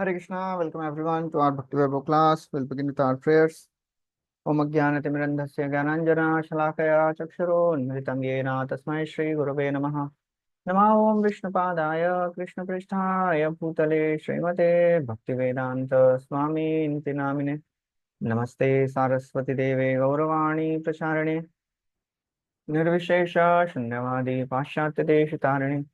Hare Krishna, welcome everyone to our Bhakti Vaibhav class. We'll begin with our prayers. Om Ajnanatimmirandhasya Gyananjana Shalakaya Chaksharo Nritam Yena Tasmai Shri Gurave Namaha. Namo Om Vishnupadaya Krishna Pristhaya Bhutale Srimate Bhaktivedanta Swami Niti Namine. Namaste Saraswati Deve Gauravani Pracharane Nirvishesha Shunyavadi Paschatya Deshitarane.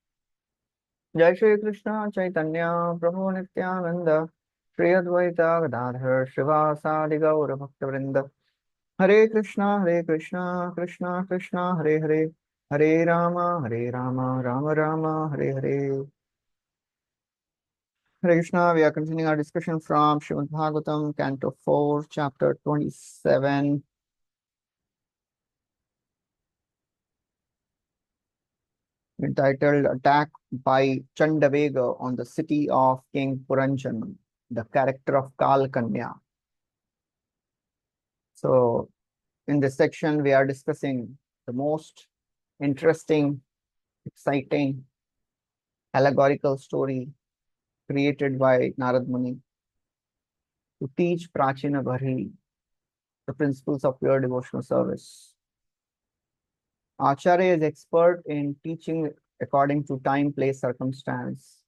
Jai Shri Krishna Chaitanya Prabhu Nityananda Shri Advaita Gadadhar Shivasadi Gaura Bhaktivinoda Hare Krishna Krishna Krishna Hare Hare Hare Rama Rama Rama Hare Hare. Hare Krishna, we are continuing our discussion from Srimad Bhagvatam, Canto 4, Chapter 27, entitled Attack by Chandavega on the City of King Puranjan, the character of Kalkanya. So, in this section, we are discussing the most interesting, exciting, allegorical story created by Narad Muni to teach Prachina Bharhi the principles of pure devotional service. Acharya is expert in teaching according to time, place, circumstance.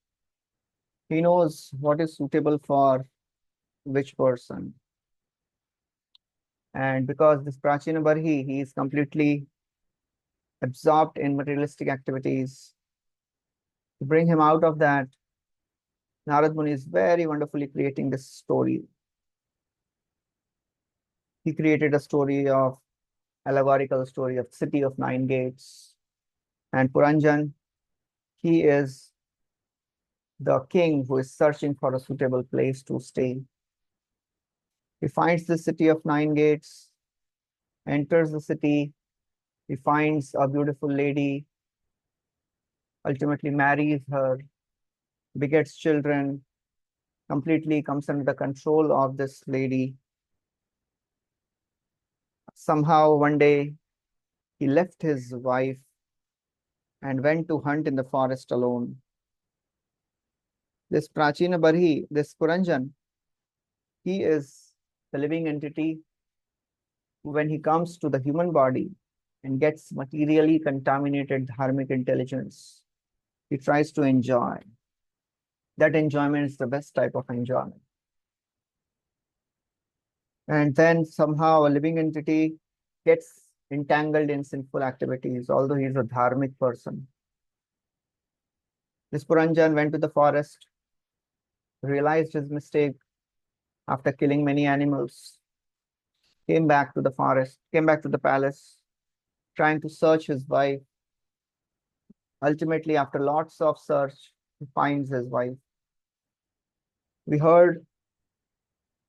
He knows what is suitable for which person. And because this Prachina Bharhi, he is completely absorbed in materialistic activities. To bring him out of that, Narad Muni is very wonderfully creating this story. He created a story of allegorical story of city of nine gates. And Puranjan, he is the king who is searching for a suitable place to stay. He finds the city of nine gates, enters the city, he finds a beautiful lady, ultimately marries her, begets children, completely comes under the control of this lady. Somehow one day he left his wife and went to hunt in the forest alone. This Prachina Bharhi, this Puranjan, he is the living entity who, when he comes to the human body and gets materially contaminated dharmic intelligence, he tries to enjoy. That enjoyment is the best type of enjoyment. And then somehow a living entity gets entangled in sinful activities, although he is a dharmic person. This Puranjan went to the forest, realized his mistake after killing many animals, came back to the forest, came back to the palace, trying to search his wife. Ultimately, after lots of search, he finds his wife. We heard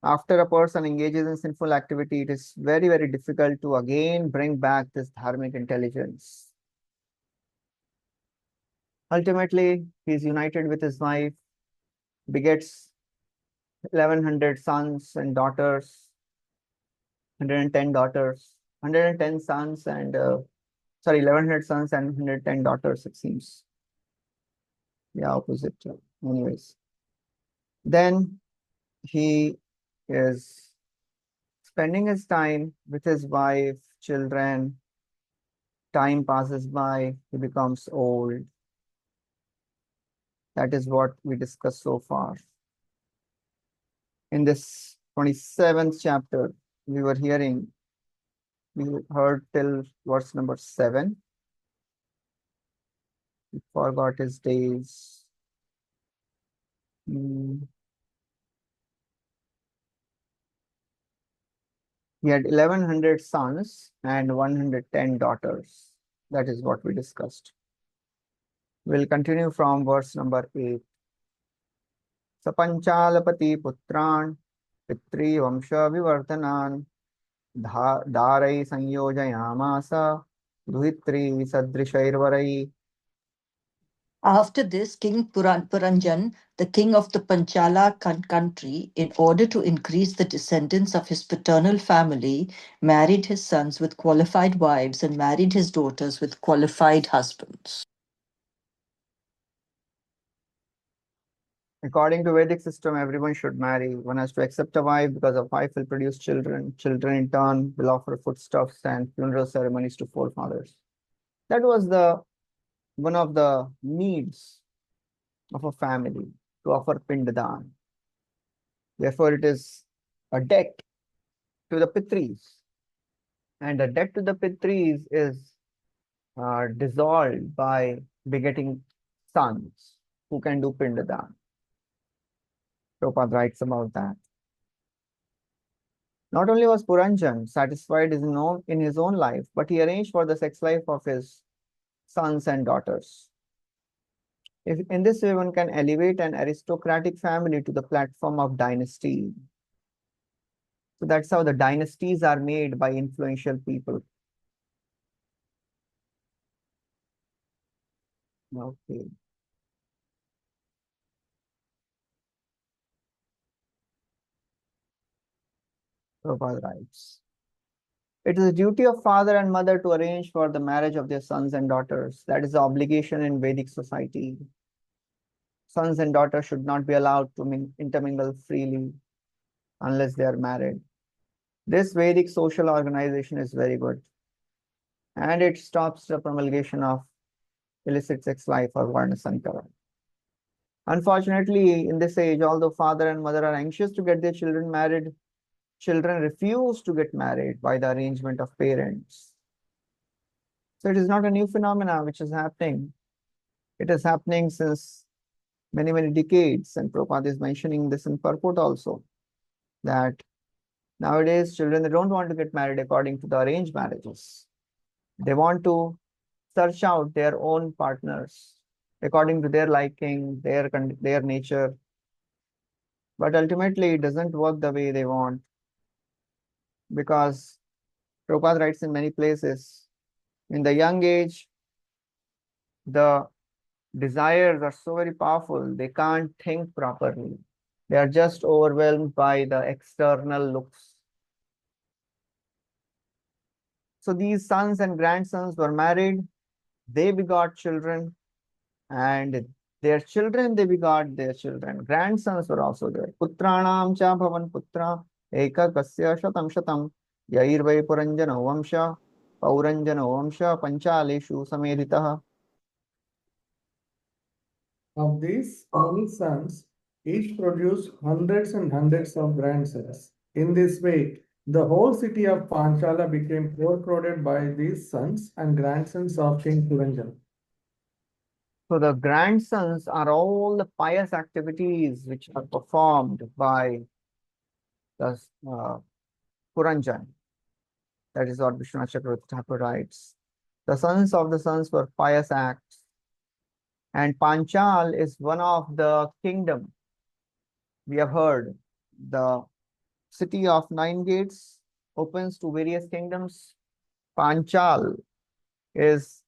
after a person engages in sinful activity, it is very, very difficult to again bring back this dharmic intelligence. Ultimately, he is united with his wife, begets 1100 sons and daughters, 110 daughters, 110 sons and 1100 sons and 110 daughters, it seems. Yeah, opposite. Anyways, then he is spending his time with his wife, children. Time passes by, he becomes old. That is what we discussed so far. In this 27th chapter, we heard till verse number 7. He forgot his days. He had 1100 sons and 110 daughters. That is what we discussed. We'll continue from verse number 8. Sapanchalapati putran pitri vamsha vivardhanan dharai sanyojayamasa duhitri sadrishairvarai. After this, King Puranjan, the king of the Panchala country, in order to increase the descendants of his paternal family, married his sons with qualified wives and married his daughters with qualified husbands. According to Vedic system, everyone should marry. One has to accept a wife because a wife will produce children. Children in turn will offer foodstuffs and funeral ceremonies to forefathers. That was the one of the needs of a family, to offer pindadan. Therefore, it is a debt to the Pitris. And the debt to the Pitris is dissolved by begetting sons who can do pindadan. Prabhupada writes about that. Not only was Puranjan satisfied in his own life, but he arranged for the sex life of his sons and daughters. If, in this way, one can elevate an aristocratic family to the platform of dynasty. So that's how the dynasties are made, by influential people. Okay. Prabhupada writes. It is the duty of father and mother to arrange for the marriage of their sons and daughters. That is the obligation in Vedic society. Sons and daughters should not be allowed to intermingle freely unless they are married. This Vedic social organization is very good, and it stops the promulgation of illicit sex life or Varna Sankara. Unfortunately, in this age, although father and mother are anxious to get their children married, children refuse to get married by the arrangement of parents. So it is not a new phenomenon which is happening. It is happening since many, many decades, and Prabhupada is mentioning this in purport also, that nowadays children, they don't want to get married according to the arranged marriages. They want to search out their own partners according to their liking, their nature. But ultimately, it doesn't work the way they want, because Prabhupada writes in many places, in the young age, the desires are so very powerful, they can't think properly. They are just overwhelmed by the external looks. So these sons and grandsons were married, they begot children, and their children, they begot their children. Grandsons were also there. Putranam cha bhavan putra eka kasya shatam shatam yairvai puranjana vamsha pauranjana vamsha panchaleshu sameditah. Of these many sons, each produced hundreds and hundreds of grandsons. In this way, the whole city of Panchala became overcrowded by these sons and grandsons of King Puranjan. So the grandsons are all the pious activities which are performed by the Puranjan. That is what Vishwanath Chakravarti Thakur writes. The sons of the sons were pious acts. And Panchal is one of the kingdom. We have heard the city of nine gates opens to various kingdoms. Panchal is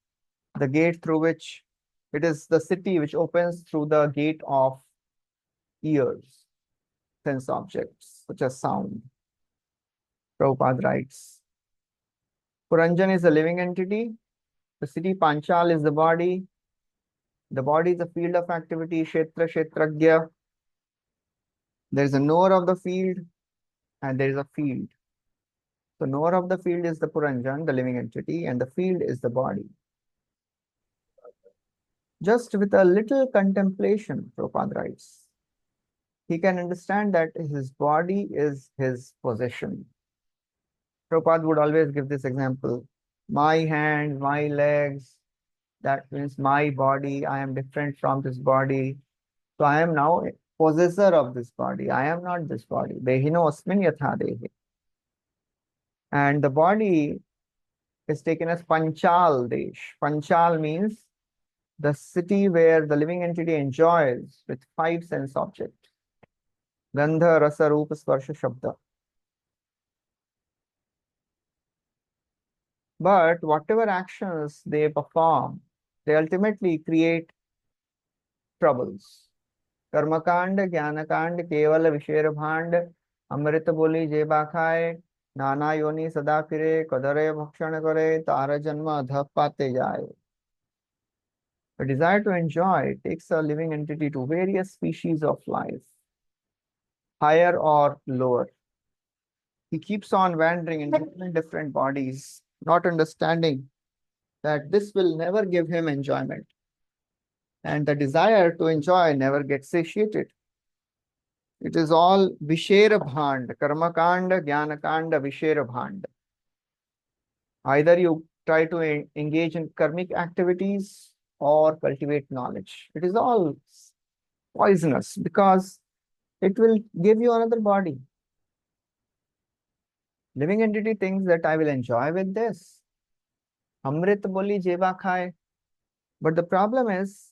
the gate through which, it is the city which opens through the gate of ears, sense objects, such as sound. Prabhupada writes, Puranjan is a living entity. The city Panchal is the body. The body is a field of activity, Kshetra, Kshetragya. There is a knower of the field, and there is a field. So knower of the field is the Puranjan, the living entity, and the field is the body. Just with a little contemplation, Prabhupada writes, he can understand that his body is his possession. Prabhupada would always give this example. My hands, my legs, that means my body, I am different from this body. So I am now a possessor of this body. I am not this body. Dehino asmin yatha dehi. And the body is taken as Panchal Desh. Panchal means the city where the living entity enjoys with five sense objects. Gandha, Rasa, Rupa, Sparsha, Shabda. But whatever actions they perform, they ultimately create troubles. कर्मकांड ज्ञानकांड केवल विषेर भांड अमृत बोली जेबा खाए नाना योनि सदा फिरे कदरे भक्षण करे तार जन्म अध पाते जाए. The desire to enjoy takes a living entity to various species of life, higher or lower. He keeps on wandering in different bodies, not understanding that this will never give him enjoyment. And the desire to enjoy never gets satiated. It is all Vishera Bhand, Karma Kanda, Jnana Kanda, Vishera Bhand. Either you try to engage in karmic activities or cultivate knowledge. It is all poisonous because it will give you another body. Living entity thinks that I will enjoy with this. Amrit boli jeva khai. But the problem is,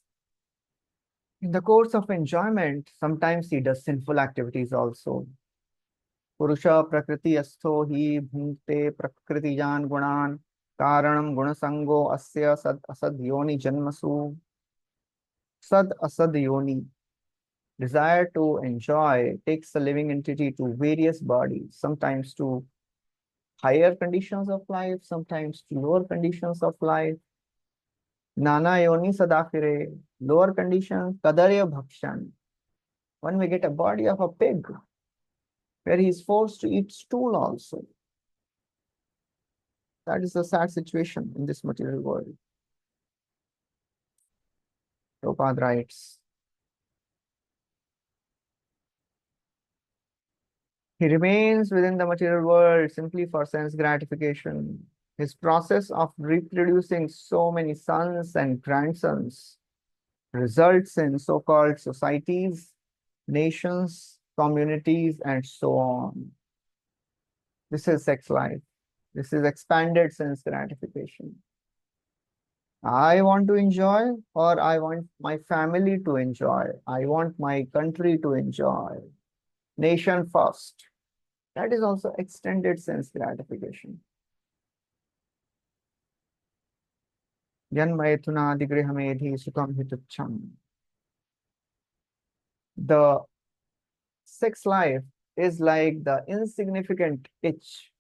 in the course of enjoyment, sometimes he does sinful activities also. Purusha prakriti astho hi bhunte prakriti jan gunan karanam gunasango asya sad asad yoni janmasu. Sad asad yoni. Desire to enjoy takes the living entity to various bodies, sometimes to higher conditions of life, sometimes to lower conditions of life. Nana yoni sadafire, lower conditions, kadarya bhakshan. One may get a body of a pig, where he is forced to eat stool also. That is the sad situation in this material world. Prabhupada writes, he remains within the material world simply for sense gratification. His process of reproducing so many sons and grandsons results in so-called societies, nations, communities, and so on. This is sex life. This is expanded sense gratification. I want to enjoy, or I want my family to enjoy. I want my country to enjoy. Nation first. That is also extended sense gratification. Janmayetunadigrihamenhi sukam hitucham. The sex life is like the insignificant itch.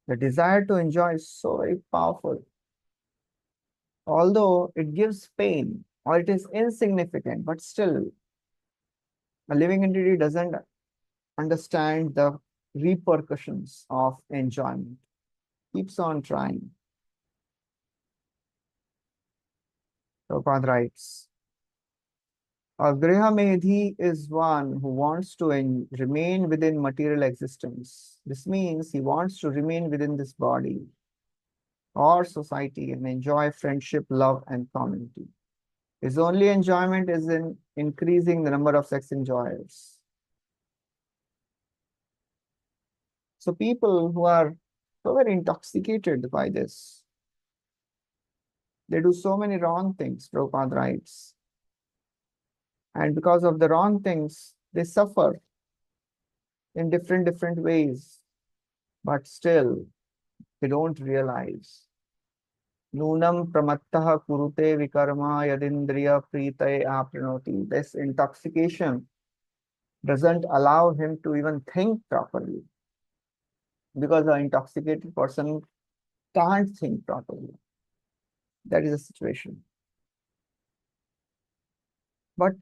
The desire to enjoy is so very powerful. Although it gives pain or it is insignificant, but still, a living entity doesn't understand the repercussions of enjoyment. Keeps on trying. Prabhupada writes, a Grihamedhi is one who wants to remain within material existence. This means he wants to remain within this body or society and enjoy friendship, love, and community. His only enjoyment is in increasing the number of sex enjoyers. So people who are so very intoxicated by this, they do so many wrong things, Prabhupada writes. And because of the wrong things, they suffer in different ways. But still, they don't realize. Nunam pramattaha kurute vikarma yadindriya pritaye apranoti. This intoxication doesn't allow him to even think properly. Because the intoxicated person can't think properly. That is the situation. But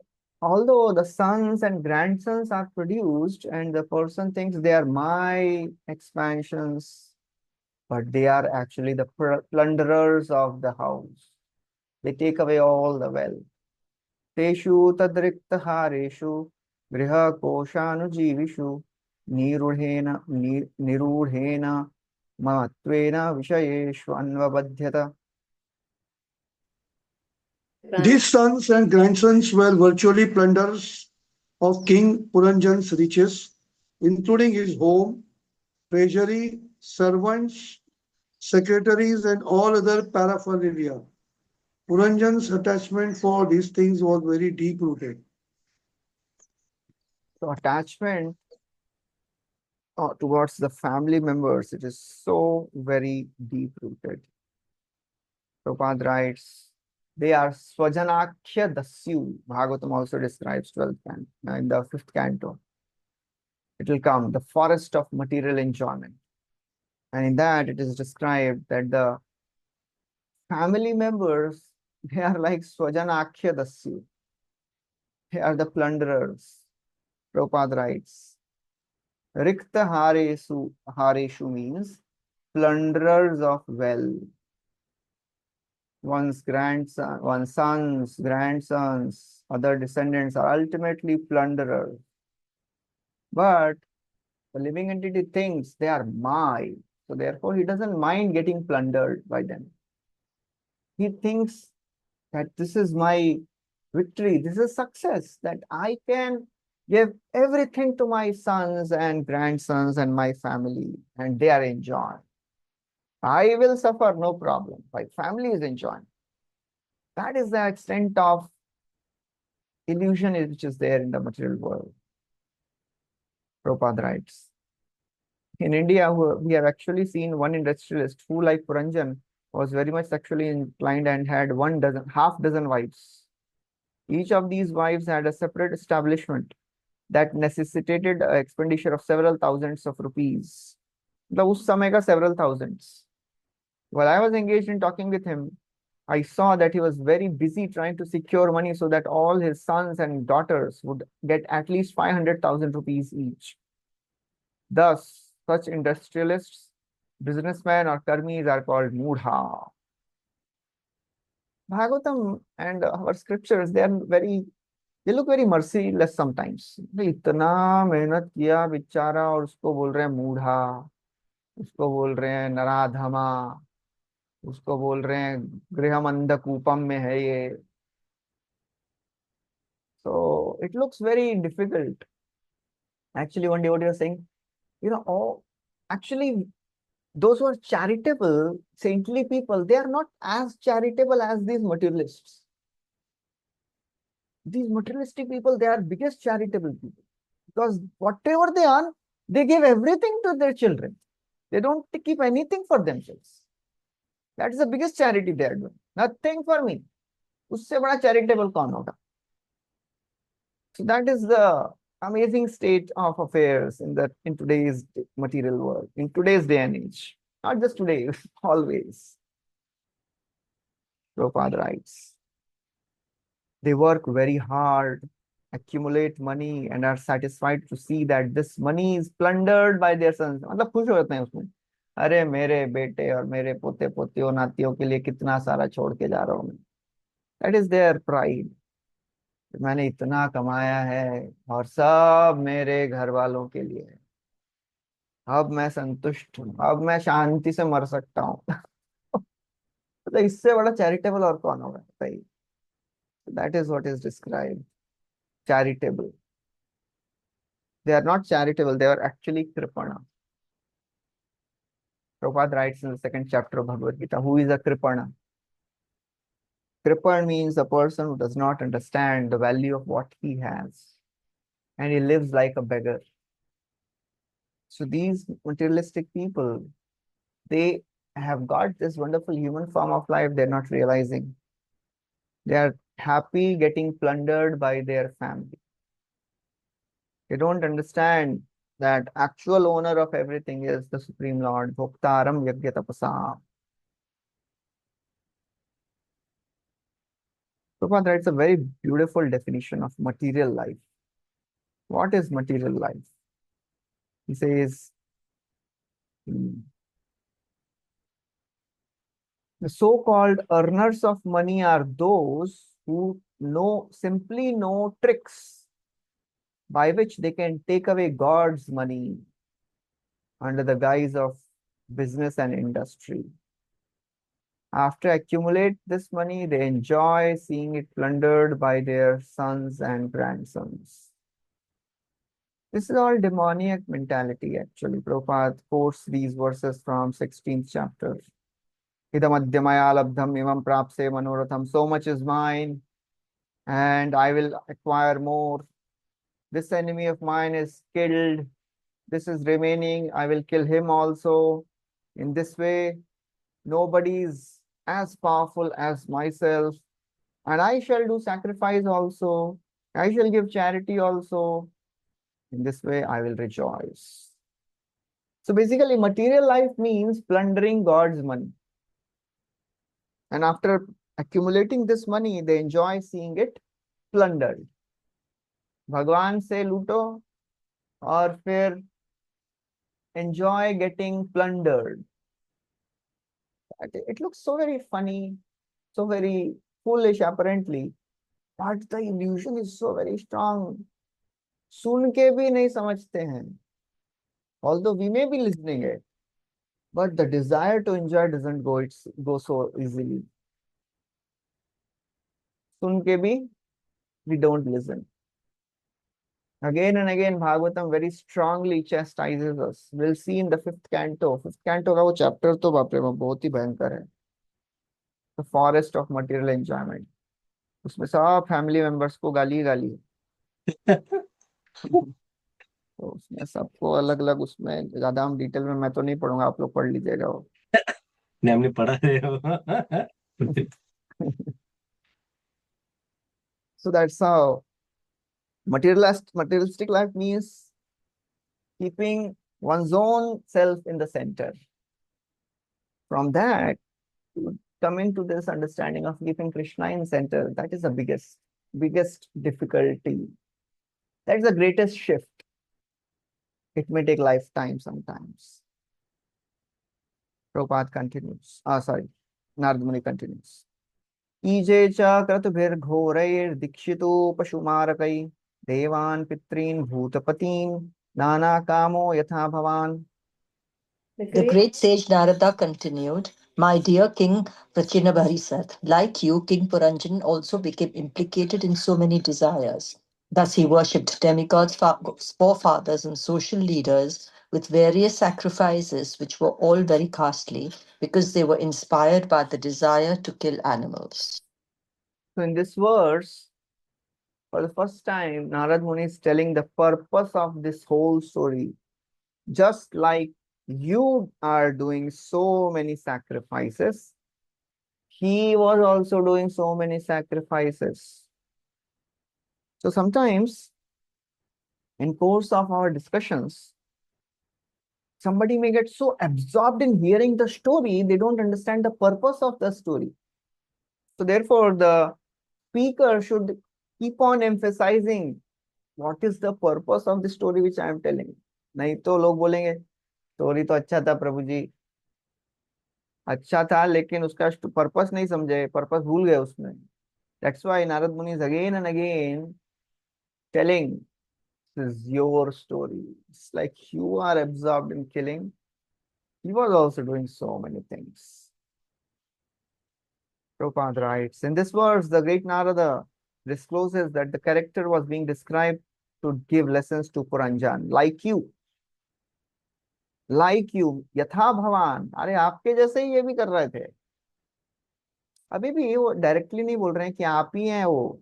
although the sons and grandsons are produced and the person thinks they are my expansions, but they are actually the plunderers of the house. They take away all the wealth. Teshu tadrikta hareshu griha koshanujivishu nirudhena matvena vishayeshu anvabadhyata. These sons and grandsons were virtually plunderers of King Puranjan's riches, including his home, treasury, servants, secretaries, and all other paraphernalia. Puranjan's attachment for these things was very deep rooted. So attachment towards the family members, it is so very deep rooted. Prabhupada writes, they are Swajanakhya Dasyu. Bhagavatam also describes 12th canto, in the 5th canto. It will come, the forest of material enjoyment. And in that, it is described that the family members They are like Swajanakhya Dasyu. They are the plunderers. Prabhupada writes, Rikta Hareshu means plunderers of wealth. One's grandson, one's sons, grandsons, other descendants are ultimately plunderers. But the living entity thinks they are my. So therefore, he doesn't mind getting plundered by them. He thinks that this is my victory, this is success, that I can give everything to my sons and grandsons and my family, and they are enjoying. I will suffer, no problem. My family is enjoying. That is the extent of illusion which is there in the material world. Prabhupada writes. In India, we have actually seen one industrialist who, like Puranjan, was very much sexually inclined and had half dozen wives. Each of these wives had a separate establishment that necessitated an expenditure of several thousands of rupees. The us samay ka several thousands. While I was engaged in talking with him, I saw that he was very busy trying to secure money so that all his sons and daughters would get at least 500,000 rupees each. Thus, such industrialists, businessmen or karmis are called mudha. Bhagavatam and our scriptures, they look very merciless sometimes. इतना मेहनत किया बेचारा और उसको बोल रहे हैं मूढ़ा, उसको बोल रहे हैं नराधमा, उसको बोल रहे हैं गृहम अंधकूपम में है ये. So it looks very difficult. Actually, one devotee was saying, actually, those who are charitable, saintly people, they are not as charitable as these materialists. These materialistic people, they are biggest charitable people. Because whatever they earn, they give everything to their children. They don't keep anything for themselves. That is the biggest charity they are doing. Nothing for me. उससे बड़ा charitable कौन होगा? So that is the amazing state of affairs in today's material world, in today's day and age. Not just today, always. Prabhupada writes, they work very hard, accumulate money, and are satisfied to see that this money is plundered by their sons. मतलब खुश हो जाते हैं उसमें. अरे मेरे बेटे और मेरे पोते पोतियों नातियों के लिए कितना सारा छोड़ के जा रहा हूँ मैं. That is their pride. मैंने इतना कमाया है और सब मेरे घर वालों के लिए है. अब मैं संतुष्ट हूँ, अब मैं शांति से मर सकता हूँ. तो इससे बड़ा चैरिटेबल और कौन होगा? सही. That is what is described. Charitable. They are not charitable, they are actually kripana. Prabhupada writes in the second chapter of Bhagavad Gita, who is a kripana? Kripana means a person who does not understand the value of what he has, and he lives like a beggar. So these materialistic people, they have got this wonderful human form of life, they're not realizing. They are happy getting plundered by their family. They don't understand that actual owner of everything is the Supreme Lord, Bhoktaram Yagyatapasam. Prabhupada writes a very beautiful definition of material life. What is material life? He says, the so-called earners of money are those who simply know tricks by which they can take away God's money under the guise of business and industry. After accumulate this money, they enjoy seeing it plundered by their sons and grandsons. This is all demoniac mentality, actually. Prabhupada quotes these verses from 16th chapter. Idamadhyamaya labdham imam prapse manoratham. So much is mine, and I will acquire more. This enemy of mine is killed. This is remaining. I will kill him also. In this way, nobody is as powerful as myself, and I shall do sacrifice also. I shall give charity also. In this way, I will rejoice. So basically, material life means plundering God's money. And after Accumulating this money, they enjoy seeing it plundered. भगवान से लूटो और फिर enjoy getting plundered. It looks so very funny, so very foolish apparently, but the illusion is so very strong. सुन के भी नहीं समझते हैं. Although we may be listening it, but the desire to enjoy doesn't go so easily. सुन के भी we don't listen. Again and again, Bhagavatam very strongly chastises us. We'll see in the fifth canto. Fifth canto का वो chapter तो बाप रे बाप बहुत ही भयंकर है. The forest of material enjoyment. उसमें सब फैमिली मेंबर्स को गाली गाली. तो उसमें सबको अलग अलग, उसमें ज्यादा हम डिटेल में मैं तो नहीं पढ़ूंगा, आप लोग पढ़ लीजिएगा वो. हमने पढ़ा है. So that's how materialistic life means keeping one's own self in the center. From that, coming to this understanding of keeping Krishna in center, that is the biggest difficulty. That's the greatest shift. It may take lifetime sometimes. Prabhupada continues. Narad Muni continues. EJ च क्रतुभिर्घोरैर्दीक्षितो पशुमारकै देवान् पितॄन् भूतपतीन् नाना कामो यथा भवान्. The great sage Narada continued, "My dear King Prachinabharisat, like you, King Puranjan also became implicated in so many desires. Thus he worshipped demigods, forefathers, and social leaders with various sacrifices, which were all very costly because they were inspired by the desire to kill animals." So in this verse, for the first time, Narad Muni is telling the purpose of this whole story. Just like you are doing so many sacrifices, he was also doing so many sacrifices. So sometimes, in course of our discussions, somebody may get so absorbed in hearing the story, they don't understand the purpose of the story. So therefore, the speaker should keep on emphasizing what is the purpose of the story which I am telling. नहीं तो लोग बोलेंगे story तो अच्छा था प्रभु जी, अच्छा था, लेकिन उसका पर्पस नहीं समझे, पर्पस भूल गए उसमें. That's why Narad Muni is again and again telling, this is your story. It's like you are absorbed in killing. He was also doing so many things. Prabhupada writes, in this verse, the great Narada discloses that the character was being described to give lessons to Puranjan. Like you, यथा भवान, अरे आपके जैसे ही ये भी कर रहे थे. अभी भी वो डायरेक्टली नहीं बोल रहे हैं कि आप ही हैं वो,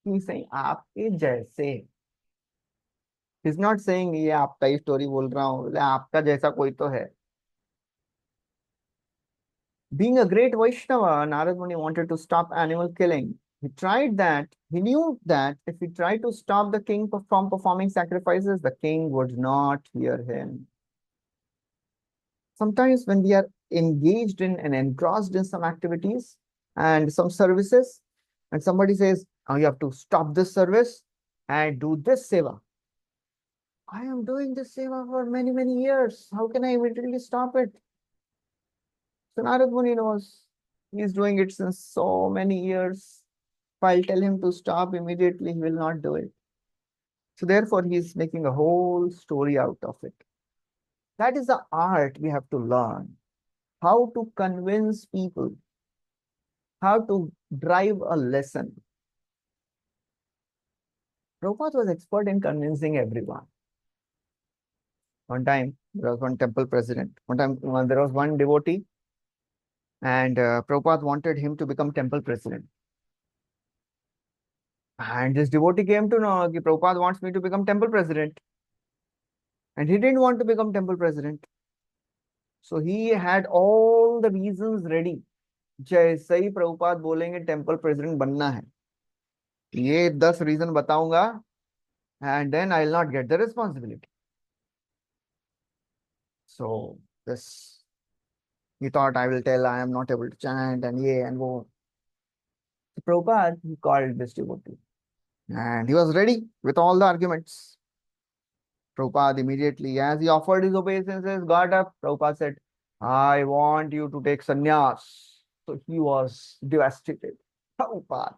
सही आपके जैसे. इज नॉट सेइंग ये आपका ही स्टोरी बोल रहा हूँ, आपका जैसा कोई तो है. Being a great Vaishnava, Narad Muni wanted to stop animal killing. He knew that if he tried to stop the king from performing sacrifices, the king would not hear him. Sometimes when we are engaged in and engrossed in some activities and some services, and somebody says, oh, you have to stop this service and do this seva. I am doing this seva for many, many years. How can I immediately stop it? So Narad Muni knows he is doing it since so many years. If I'll tell him to stop immediately, he will not do it. So therefore, he is making a whole story out of it. That is the art we have to learn. How to convince people, how to drive a lesson. Prabhupada was expert in convincing everyone. One time, there was one temple president. One time, there was one devotee, and Prabhupada wanted him to become temple president. And this devotee came to know that Prabhupada wants me to become temple president. And he didn't want to become temple president. So he had all the reasons ready. जैसे ही प्रभुपाद बोलेंगे temple president बनना है, ये 10 reason बताऊंगा, and then I will not get the responsibility. So this He thought, I will tell I am not able to chant and yeah and wo. So Prabhupada, he called this devotee and he was ready with all the arguments. Prabhupada immediately, as he offered his obeisances, got up. Prabhupada said, I want you to take sannyas. So he was devastated. Prabhupada,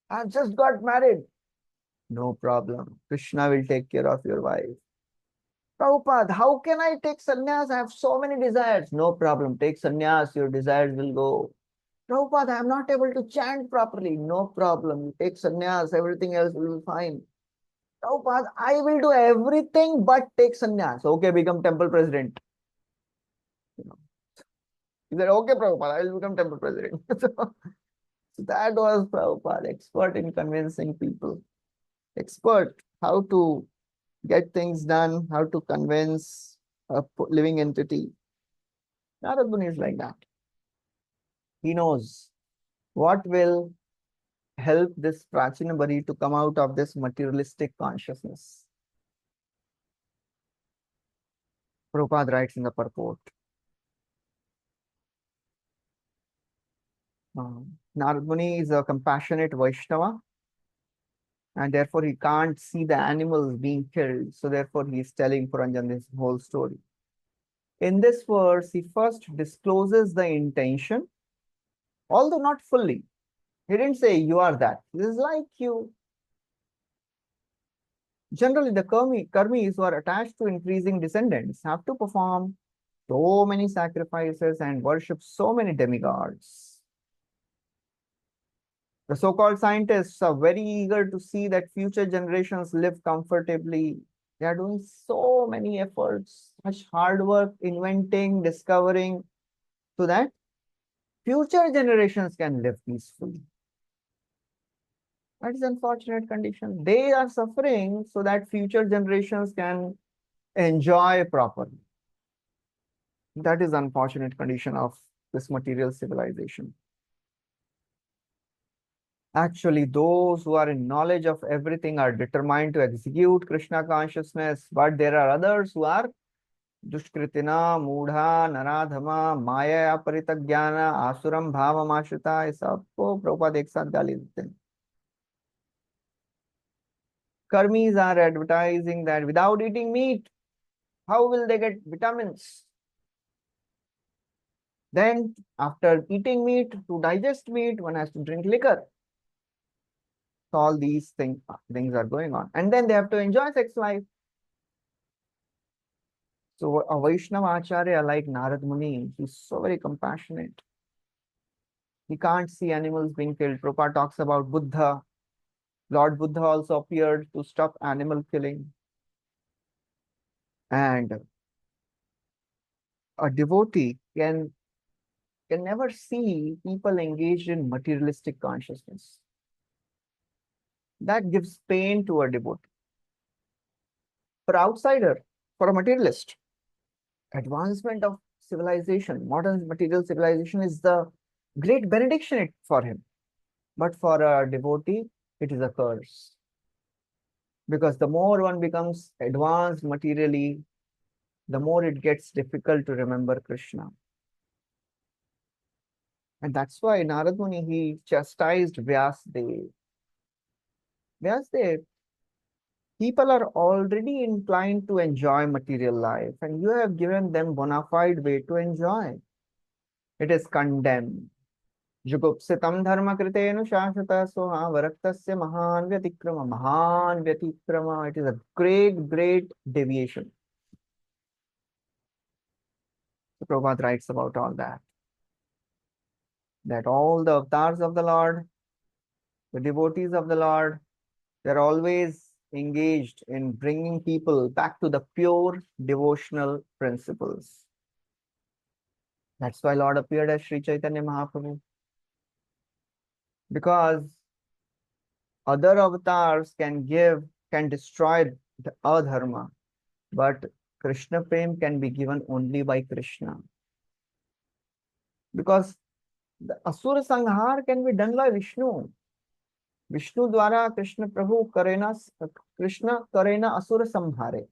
I just got married. No problem. Krishna will take care of your wife. Prabhupada, how can I take sannyas? I have so many desires. No problem. Take sannyas, your desires will go. Prabhupada, I am not able to chant properly. No problem. You take sannyas, everything else will be fine. Prabhupada, I will do everything but take sannyas. Okay, become temple president. You know. He said, okay, Prabhupada, I will become temple president. So that was Prabhupada, expert in convincing people. Expert how to get things done, how to convince a living entity. Narad Muni is like that. He knows what will help this Prachinabari to come out of this materialistic consciousness. Prabhupada writes in the purport. Narad Muni is a compassionate Vaishnava and therefore he can't see the animals being killed. So therefore he is telling Puranjan this whole story. In this verse, he first discloses the intention, although not fully. He didn't say you are that. This is like you. Generally, the karmis who are attached to increasing descendants have to perform so many sacrifices and worship so many demigods. The so-called scientists are very eager to see that future generations live comfortably. They are doing so many efforts, much hard work, inventing, discovering, so that future generations can live peacefully. That is unfortunate condition. They are suffering so that future generations can enjoy properly. That is unfortunate condition of this material civilization. Actually, those who are in knowledge of everything are determined to execute Krishna consciousness, but there are others who are Dushkritina, Mudha, Naradhama, Maya, Paritagyana, Asuram, Bhava, Mashrita, ये सबको प्रभुपाद एक साथ गाली देते हैं. Karmis are advertising that without eating meat, how will they get vitamins? Then, after eating meat, to digest meat, one has to drink liquor. So all these things are going on. And then they have to enjoy sex life. So a Vaishnava Acharya like Narad Muni, he's so very compassionate. He can't see animals being killed. Prabhupada talks about Buddha. Lord Buddha also appeared to stop animal killing. And a devotee can never see people engaged in materialistic consciousness. That gives pain to a devotee. For outsider, for a materialist, advancement of civilization, modern material civilization is the great benediction for him. But for a devotee, it is a curse. Because the more one becomes advanced materially, the more it gets difficult to remember Krishna. And that's why Narad Muni, he chastised Vyasadeva. Vyasadeva, people are already inclined to enjoy material life, and you have given them bona fide way to enjoy. It is condemned. Jugupsitam dharma kritenu shashata soha varaktasya mahan vyatikrama. Mahan vyatikrama. It is a great, great deviation. So Prabhupada writes about all that. That all the avatars of the Lord, the devotees of the Lord, they're always engaged in bringing people back to the pure devotional principles. That's why Lord appeared as Sri Chaitanya Mahaprabhu. Because other avatars can destroy the adharma, but Krishna Prem can be given only by Krishna. Because the Asura Sanghar can be done by Vishnu. Vishnu Dwara Krishna Prabhu Krishna Karena Asura Samhare.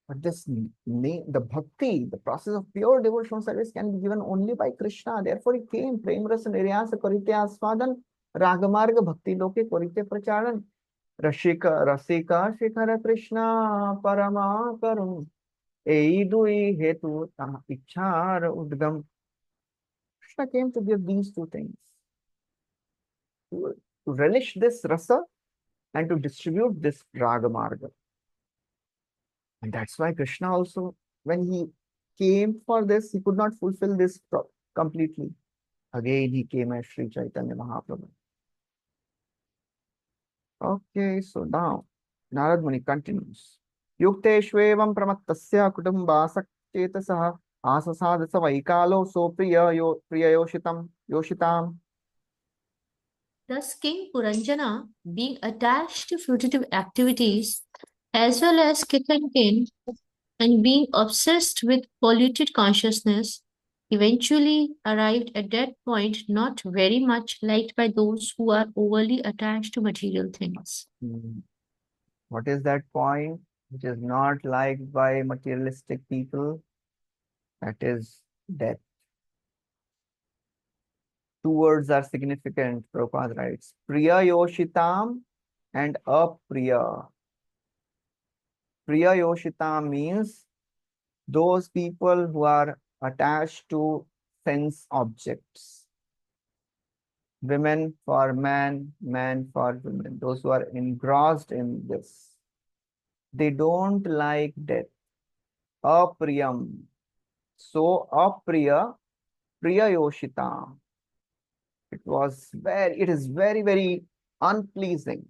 But the bhakti, the process of pure devotional service can be given only by Krishna. Therefore, he came, prem rasa niryasa karite aswadan, ragamarga bhakti loke karite pracharan, rasika shikhara Krishna parama karun, ei dui hetu ichhar udgam. Krishna came to give these two things, to relish this rasa and to distribute this ragamarga. And that's why Krishna also, when he came for this, he could not fulfill this completely. Again, he came as Sri Chaitanya Mahaprabhu. Okay, so now Narad Muni continues. Yukteshvevam pramattasya kutumbasa chetasaha asasadasa vaikalo so priya yoshitam. Thus, King Puranjana, being attached to fruitive activities as well as kith and kin, and being obsessed with polluted consciousness, eventually arrived at that point not very much liked by those who are overly attached to material things. What is that point which is not liked by materialistic people? That is death. Two words are significant, Prabhupada writes. Priya Yoshitam and Apriya. Priya Yoshitam means those people who are attached to sense objects. Women for man, man for women. Those who are engrossed in this. They don't like death. Apriyam. So Apriya, Priya Yoshitam. It is very, very unpleasing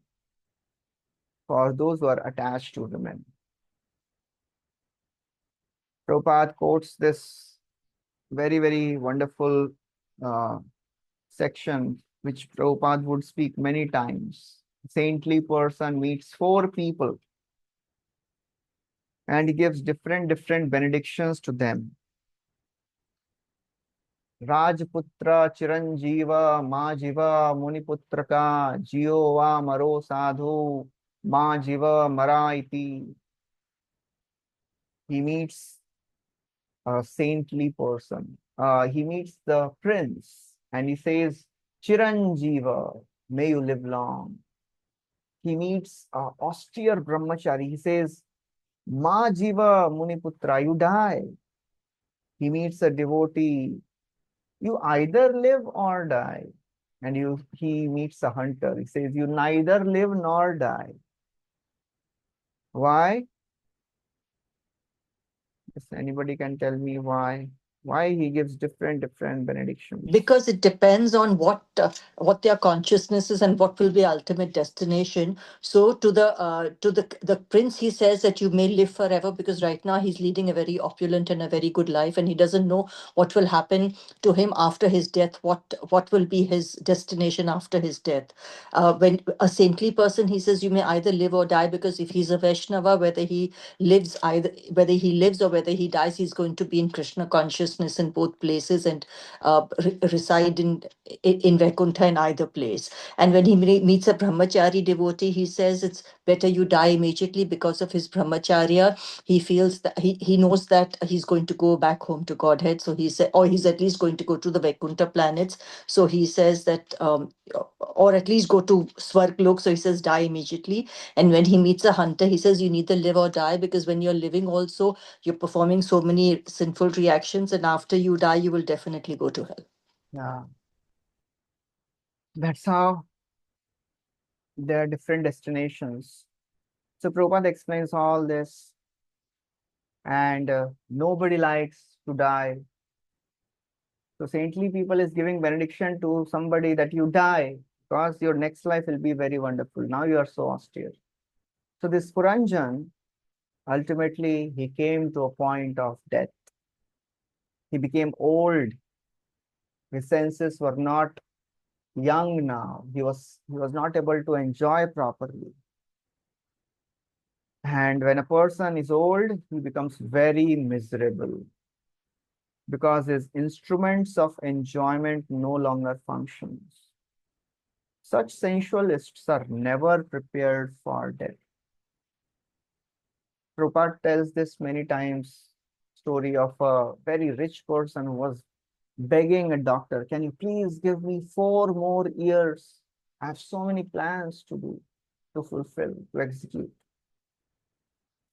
for those who are attached to women. Prabhupada quotes this very, very wonderful section, which Prabhupada would speak many times. Saintly person meets four people and he gives different benedictions to them. Rajputra Chiranjiva Majiva Muniputraka Jio Maro Sadhu Majiva Maraiti. He meets a saintly person. He meets the prince and he says, Chiranjiva, may you live long. He meets an austere brahmachari. He says, Majiva Muniputra, you die. He meets a devotee. You either live or die. And he meets a hunter. He says, you neither live nor die. Why? If anybody can tell me why? Why he gives different benedictions? Because it depends on what their consciousness is and what will be ultimate destination. So to the prince, he says that you may live forever, because right now he's leading a very opulent and a very good life, and he doesn't know what will happen to him after his death, what will be his destination after his death. When a saintly person, he says you may either live or die, because if he's a Vaishnava, whether he lives or whether he dies, he's going to be in Krishna consciousness in both places and reside in Vaikuntha in either place. And when he meets a brahmachari devotee, he says it's better you die immediately because of his brahmacharya. He feels that he knows that he's going to go back home to Godhead. So he said, or he's at least going to go to the Vaikuntha planets. So he says that, or at least go to Swarglok. So he says die immediately. And when he meets a hunter, he says you neither live or die, because when you're living also, you're performing so many sinful reactions, and after you die, you will definitely go to hell. Yeah. That's how there are different destinations. So Prabhupada explains all this, and nobody likes to die. So saintly people is giving benediction to somebody that you die, because your next life will be very wonderful. Now you are so austere. So this Puranjan, ultimately he came to a point of death. He became old. His senses were not young now. He was not able to enjoy properly. And when a person is old, he becomes very miserable, because his instruments of enjoyment no longer functions. Such sensualists are never prepared for death. Prabhupada tells this many times, story of a very rich person who was begging a doctor, can you please give me 4 more years? I have so many plans to do, to fulfill, to execute.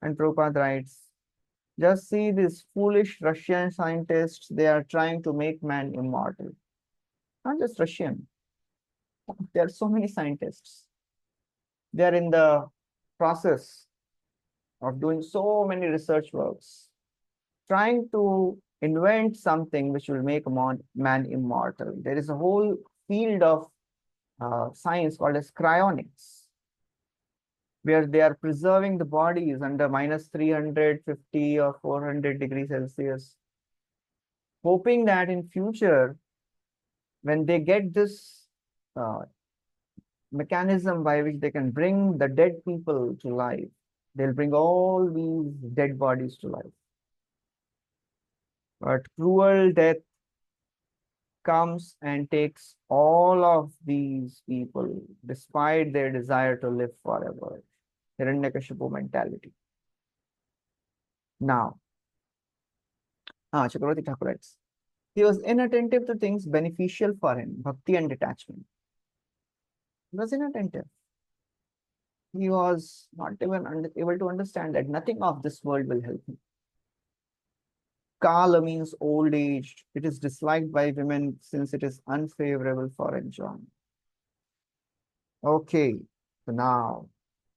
And Prabhupada writes, just see these foolish Russian scientists, they are trying to make man immortal. Not just Russian. There are so many scientists. They are in the process of doing so many research works, trying to invent something which will make man immortal. There is a whole field of science called as cryonics, where they are preserving the bodies under minus 350 or 400 degrees Celsius, hoping that in future, when they get this mechanism by which they can bring the dead people to life, they'll bring all these dead bodies to life. But cruel death comes and takes all of these people despite their desire to live forever. Hiranyakashipu mentality. Now, Chakravarti Thakur writes, he was inattentive to things beneficial for him, bhakti and detachment. He was inattentive. He was not even able to understand that nothing of this world will help him. Kala means old age. It is disliked by women since it is unfavorable for enjoyment. Okay, so now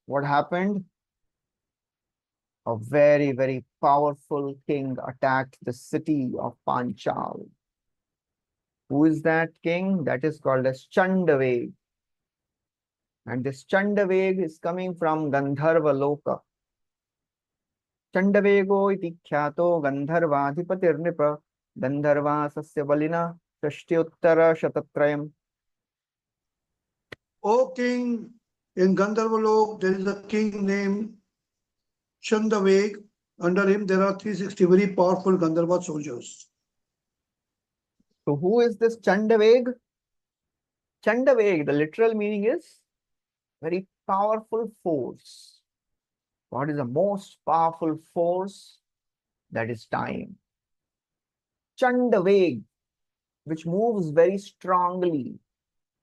what happened? A very, very powerful king attacked the city of Panchal. Who is that king? That is called as Chandaveg. And this Chandaveg is coming from Gandharva Loka. Chandavego iti khyato Gandharvadhipatirnipa Gandharvasasya balina Shashtiuttara Shatatrayam. O king, in Gandharvalok there is a king named Chandaveg. Under him there are 360 very powerful Gandharva soldiers. So who is this Chandaveg? Chandaveg, the literal meaning is very powerful force. What is the most powerful force? That is time. Chandaveg, which moves very strongly.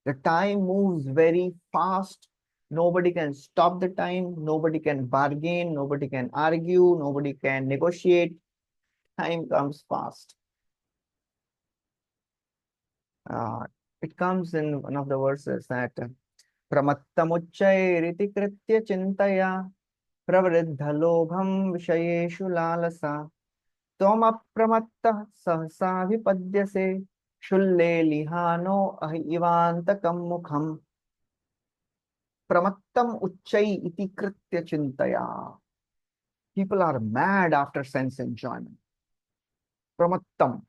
The time moves very fast. Nobody can stop the time. Nobody can bargain. Nobody can argue. Nobody can negotiate. Time comes fast. It comes in one of the verses that Pramattamucchairiti kritya chintaya pravriddhalobham vishayeshu lalasa Tomapramatta sahasa vipadyase shulle lihano ahivantakam mukham Pramattam uchchai iti kritya chintaya. People are mad after sense enjoyment. Pramattam.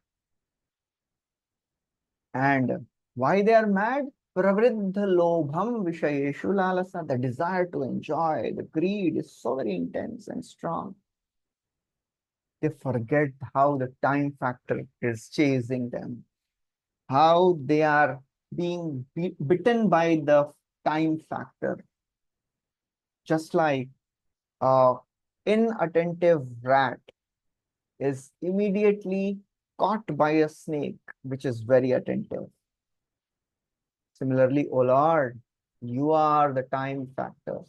And why they are mad? Pravriddha lobham vishayeshu lalasa. The desire to enjoy, the greed is so very intense and strong. They forget how the time factor is chasing them, how they are being bitten by the time factor. Just like an inattentive rat is immediately caught by a snake, which is very attentive. Similarly, O Lord, you are the time factor.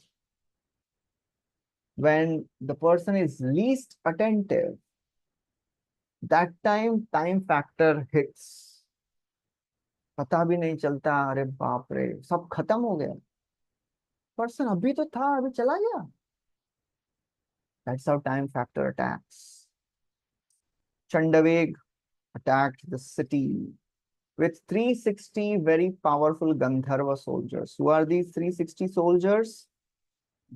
When the person is least attentive, that time factor hits. पता भी नहीं चलता, अरे बाप रे, सब खत्म हो गया. Person अभी तो था, अभी चला गया. That's how time factor attacks. Chandaveg attacked the city with 360 very powerful Gandharva soldiers. Who are these 360 soldiers?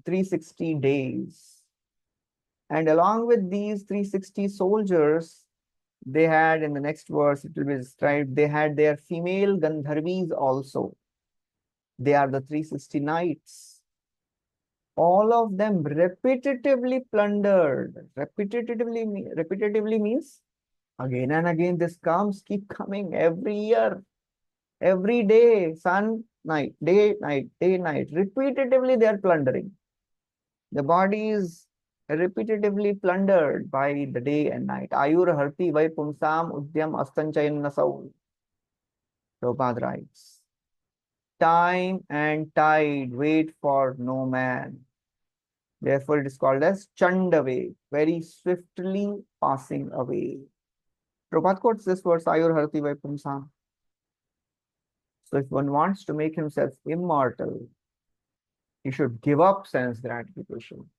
360 days. And along with these 360 soldiers, they had, in the next verse, it will be described, they had their female Gandharvis also. They are the 360 knights. All of them repetitively plundered. Repetitively means again and again this comes, keep coming every year, every day, sun, night, day, night, day, night. Repetitively they are plundering. The bodies repetitively plundered by the day and night. Ayur harti vai pumsam udyam astanchayan nasau. Prabhupada writes, time and tide wait for no man. Therefore, it is called as Chandave, very swiftly passing away. Prabhupada quotes this verse, Ayur harti vai pumsam. So if one wants to make himself immortal, he should give up sense gratification.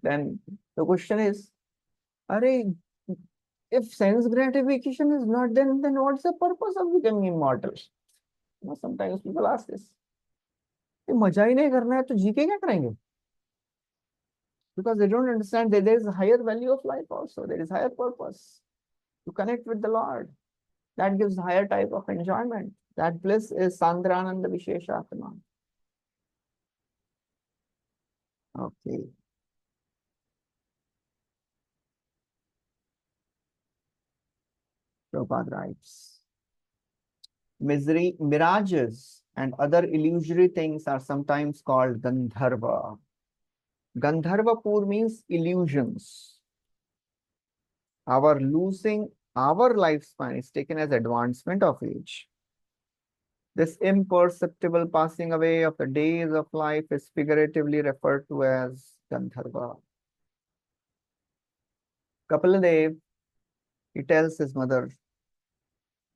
Then the question is, Arey, if sense gratification is not, then what's the purpose of becoming immortal? You know, sometimes people ask this. मजा ही नहीं करना है तो जी के क्या करेंगे? Because they don't understand that there is a higher value of life also. There is higher purpose to connect with the Lord. That gives higher type of enjoyment. That bliss is Sandrananda Visheshatma. Okay. Prabhupada writes, mirages and other illusory things are sometimes called Gandharva. Gandharvapur means illusions. Our losing our lifespan is taken as advancement of age. This imperceptible passing away of the days of life is figuratively referred to as Gandharva. Kapaladev, he tells his mother,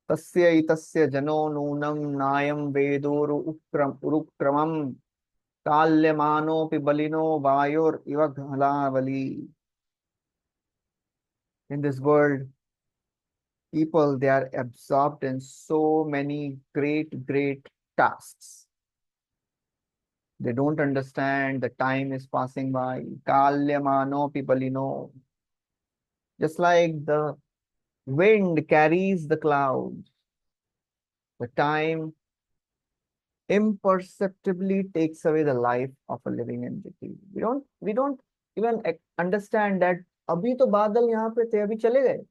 Tasya itasya jano nunam nayam vedoru urukramam kalyamano pibalino vayor ivaghalavali. In this world, people, they are absorbed in so many great tasks. They don't understand the time is passing by. Kalyamano pibalino. Just like the wind carries the clouds, the time imperceptibly takes away the life of a living entity. We don't even understand that abhi to badal yahan pe the, abhi chale gaye.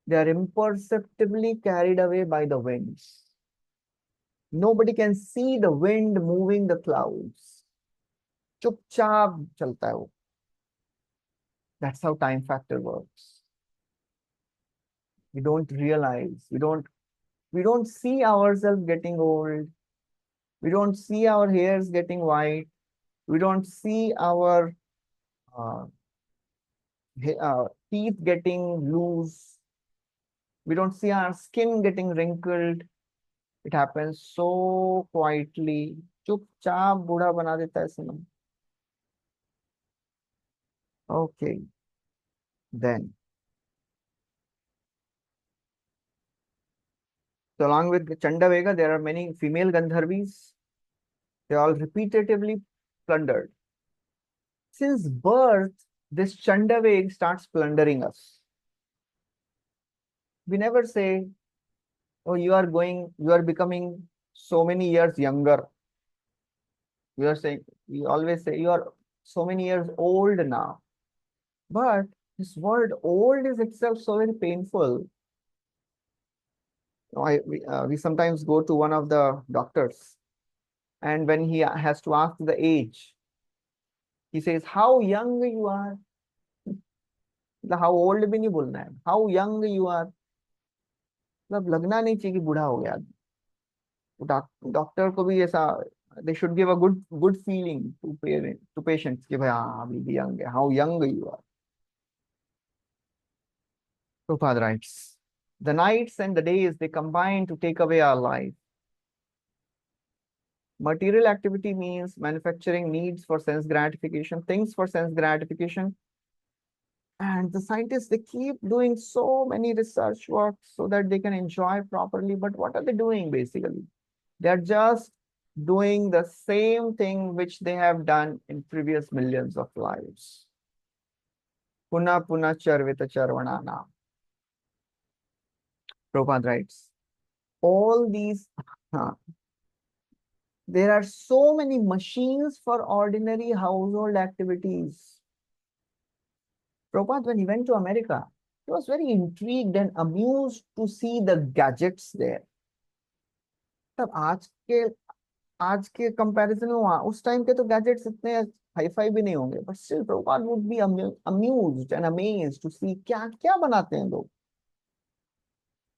They are imperceptibly carried away by the winds. Nobody can see the wind moving the clouds. Chupchap chalta hai wo. That's how time factor works. We don't realize, we don't see ourselves getting old. We don't see our hairs getting white. We don't see our teeth getting loose. We don't see our skin getting wrinkled. It happens so quietly. चुपचाप बूढ़ा बना देता है समय. Okay. Then, so along with Chandavega, there are many female Gandharvis. They all repetitively plundered. Since birth, this Chandaveg starts plundering us. We never say, oh, you are becoming so many years younger. We always say, you are so many years old now. But this word old is itself so very painful. We sometimes go to one of the doctors, and when he has to ask the age, he says, how young you are. How old भी नहीं बोलना है. How young you are. मतलब लगना नहीं चाहिए कि बूढ़ा हो गया. डॉक्टर को भी ऐसा, they should give a good feeling to patients कि भाई हाँ अभी भी young है. How young you are. Prabhupada writes, the nights and the days, they combine to take away our life. Material activity means manufacturing needs for sense gratification, things for sense gratification. And the scientists, they keep doing so many research work so that they can enjoy properly. But what are they doing basically? They're just doing the same thing which they have done in previous millions of lives. Puna puna charvita charvanana. Prabhupada writes, all these, there are so many machines for ordinary household activities. Prabhupada, when he went to America, he was very intrigued and amused to see the gadgets there. तब आज के comparison में वहां उस time के तो gadgets इतने hi fi भी नहीं होंगे, but still Prabhupada would be amused and amazed to see क्या क्या बनाते हैं लोग।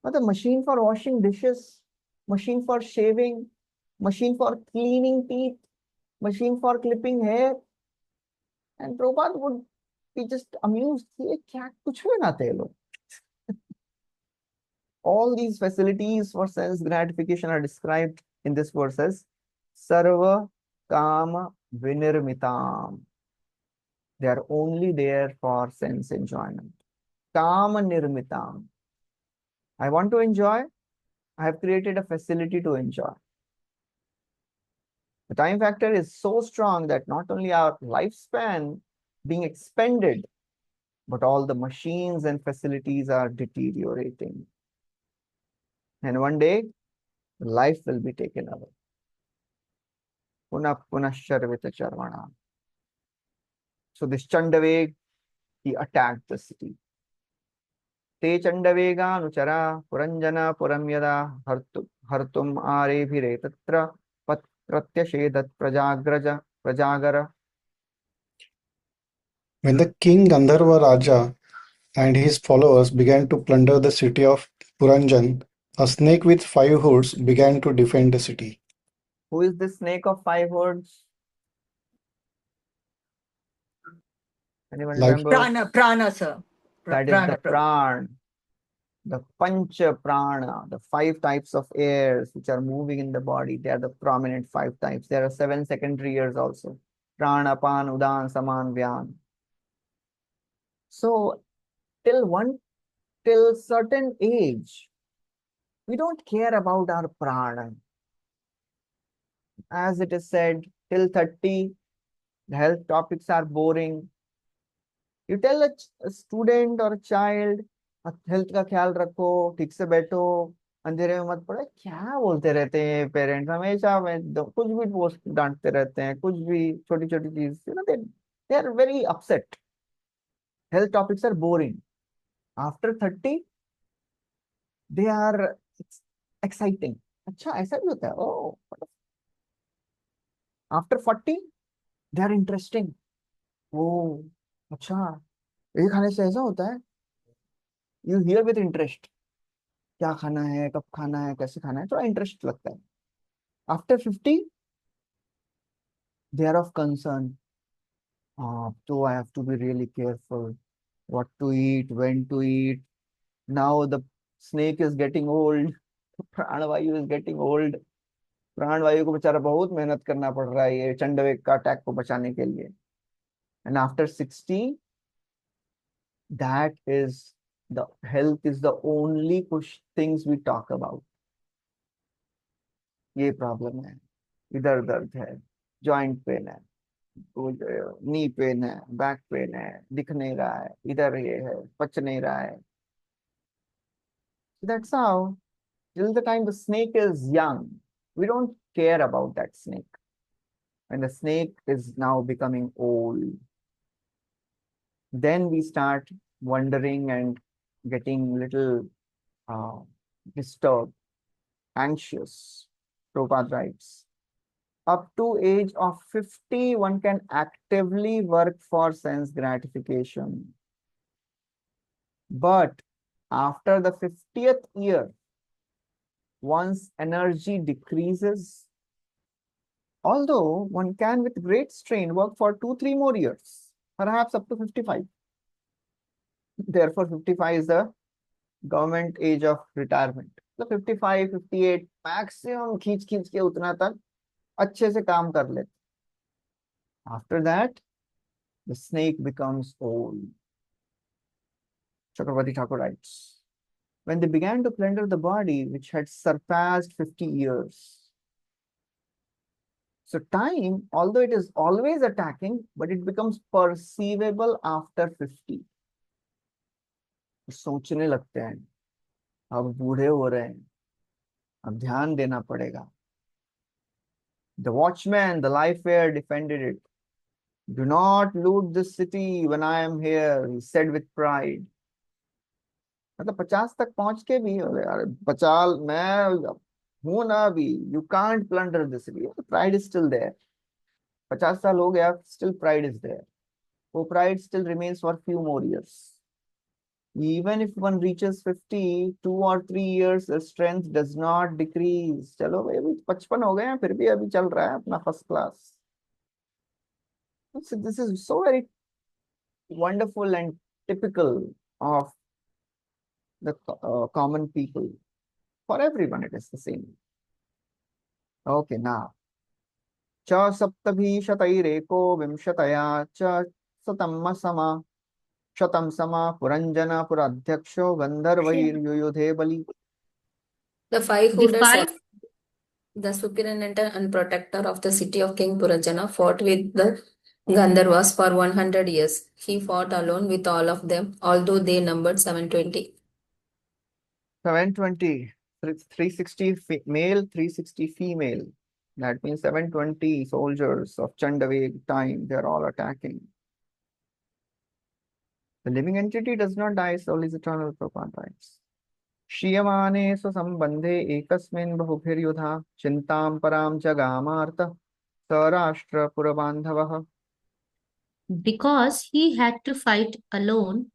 मतलब machine for washing dishes, machine for shaving, machine for cleaning teeth, machine for clipping hair, and Prabhupada would be just amused कि ये क्या कुछ भी बनाते हैं लोग। All these facilities for sense gratification are described in this verse as sarva kama vinirmitam. They are only there for sense enjoyment. Kama nirmitam. I want to enjoy. I have created a facility to enjoy. The time factor is so strong that not only our lifespan being expended, but all the machines and facilities are deteriorating. And one day, life will be taken away. Punah punasharvita charvana. So this Chandaveg, he attacked the city. Te Chandavega Nuchara Puranjana Puramyada Hartum Arebhire Tatra Pratyashedat Prajagara. When the king Gandharva Raja and his followers began to plunder the city of Puranjan, a snake with 5 hoods began to defend the city. Who is this snake of 5 hoods? Anyone Life. remember? Prana, sir. That is the Pran, the Pancha Prana, the 5 types of airs which are moving in the body. They are the prominent 5 types. There are 7 secondary airs also. Prana, Pan, Udan, Saman, Vyan. So till certain age, we don't care about our prana. As it is said, till 30, the health topics are boring. You tell a student or a child, health का ख्याल रखो, ठीक से बैठो, अंधेरे में मत पड़ो, क्या बोलते रहते हैं पेरेंट्स हमेशा में कुछ भी पोस्ट डांटते रहते हैं, कुछ भी छोटी छोटी चीज, they are very upset. Health topics are boring. After 30, they are exciting. अच्छा ऐसा भी होता है, oh. After 40, they are interesting. Oh, अच्छा ये खाने से ऐसा होता है. You hear with interest. क्या खाना है, कब खाना है, कैसे खाना है, थोड़ा इंटरेस्ट लगता है. After 50, they are of concern. So I have to be really careful what to eat, when to eat. Now the snake is getting old. प्राणवायु is getting old. प्राणवायु को बेचारा बहुत मेहनत करना पड़ रहा है ये चंडवेग का अटैक को बचाने के लिए. And after 60, that is the health is the only things we talk about. ये प्रॉब्लम है, इधर दर्द है, जॉइंट पेन है, नी पेन है, बैक पेन है, दिख नहीं रहा है, इधर ये है, पच नहीं रहा है. That's how till the time the snake is young, we don't care about that snake. When the snake is now becoming old, then we start wondering and getting little disturbed, anxious. Prabhupada writes, up to age of 50, one can actively work for sense gratification. But after the 50th year, one's energy decreases. Although one can with great strain work for 2-3 more years, perhaps up to 55. Therefore, 55 is the government age of retirement. So 55, 58, maximum खींच के उतना तक अच्छे से काम कर लेते. After that, the snake becomes old. Chakravarti Thakur writes, when they began to plunder the body, which had surpassed 50 years. So time, although it is always attacking, but it becomes perceivable after 50. सोचने लगते हैं, अब बूढ़े हो रहे हैं, अब ध्यान देना पड़ेगा. The watchman, the life-fair, defended it. Do not loot this city when I am here, he said with pride. मतलब 50 तक पहुंच के भी, अरे बचाल मैं होना भी, you can't plunder the city. Pride is still there. 50 साल हो गया, still pride is there. वो pride still remains for few more years. Even if one reaches 50, 2 or 3 years, the strength does not decrease. चलो भाई अभी 55 हो गए हैं, फिर भी अभी चल रहा है अपना first class. This is so very wonderful and typical of the common people. For everyone, it is the same. Okay, now. च सप्तभिशतैरेको विंशतया च शतम् समा शतं समा पुरञ्जन पुराध्यक्षो गन्धर्वैर्युयुधे बलि. The five The holders five of the superintendent and protector of the city of King Purajana fought with the Gandharvas for 100 years. He fought alone with all of them, although they numbered 720. 720, 360 male, 360 female. That means 720 soldiers of Chandaveg time, they're all attacking. The living entity does not die, soul is eternal, Prabhupada writes. Shiyamane स्वसंबंधे एकस्मिन् बहुभिर्युधा चिन्तां परां जगामार्त सरराष्ट्र पुरबान्धवः. because he had to fight alone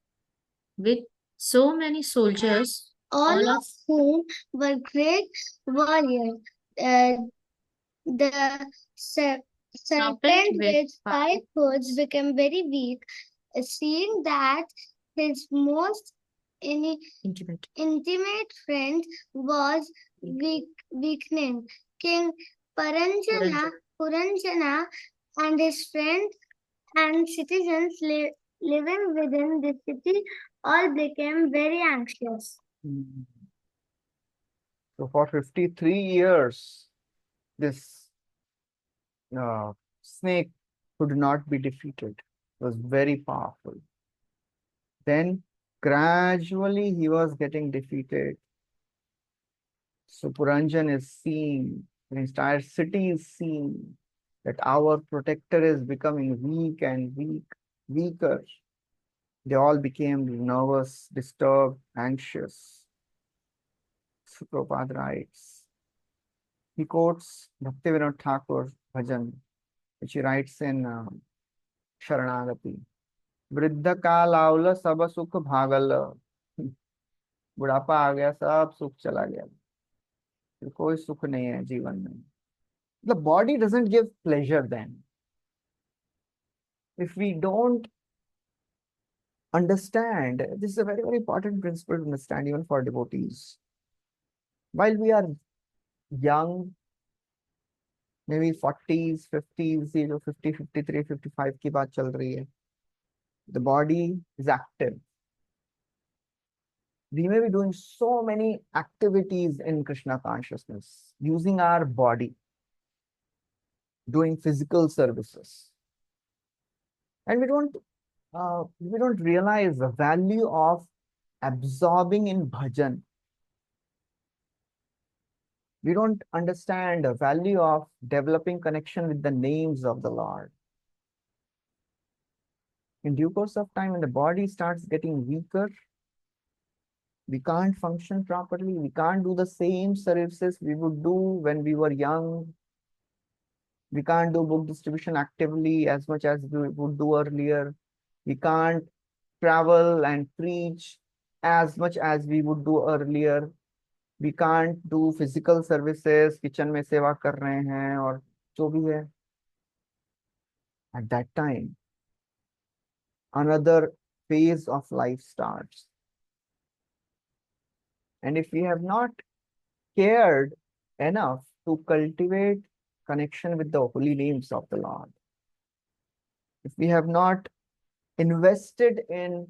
with so many soldiers, all of whom were great warriors. The serpent with five hoods became very weak, seeing that his most intimate friend was weakening. King Puranjana and his friend and citizens living within the city all became very anxious. So for 53 years, this snake could not be defeated. It was very powerful. Then gradually he was getting defeated. So Puranjan is seeing, the entire city is seeing that our protector is becoming weak and weaker. They all became nervous, disturbed, anxious. So Prabhupada writes, he quotes Bhaktivinoda Thakur's bhajan, which he writes in Sharanagati. वृद्ध काल आवल सब सुख भागल. बुढ़ापा आ गया, सब सुख चला गया, फिर कोई सुख नहीं है जीवन में. The body doesn't give pleasure then. If we don't understand, this is a very, very important principle to understand even for devotees. While we are young, maybe 40s, 50s, 50, 53, 55 की बात चल रही है. The body is active. We may be doing so many activities in Krishna consciousness, using our body, doing physical services. And we don't realize the value of absorbing in bhajan. We don't understand the value of developing connection with the names of the Lord. In due course of time, when the body starts getting weaker, we can't function properly. We can't do the same services we would do when we were young. We can't do book distribution actively as much as we would do earlier. We can't travel and preach as much as we would do earlier. We can't do physical services, kitchen में सेवा कर रहे हैं और जो भी है. At that time, another phase of life starts. And if we have not cared enough to cultivate connection with the holy names of the Lord, if we have not invested in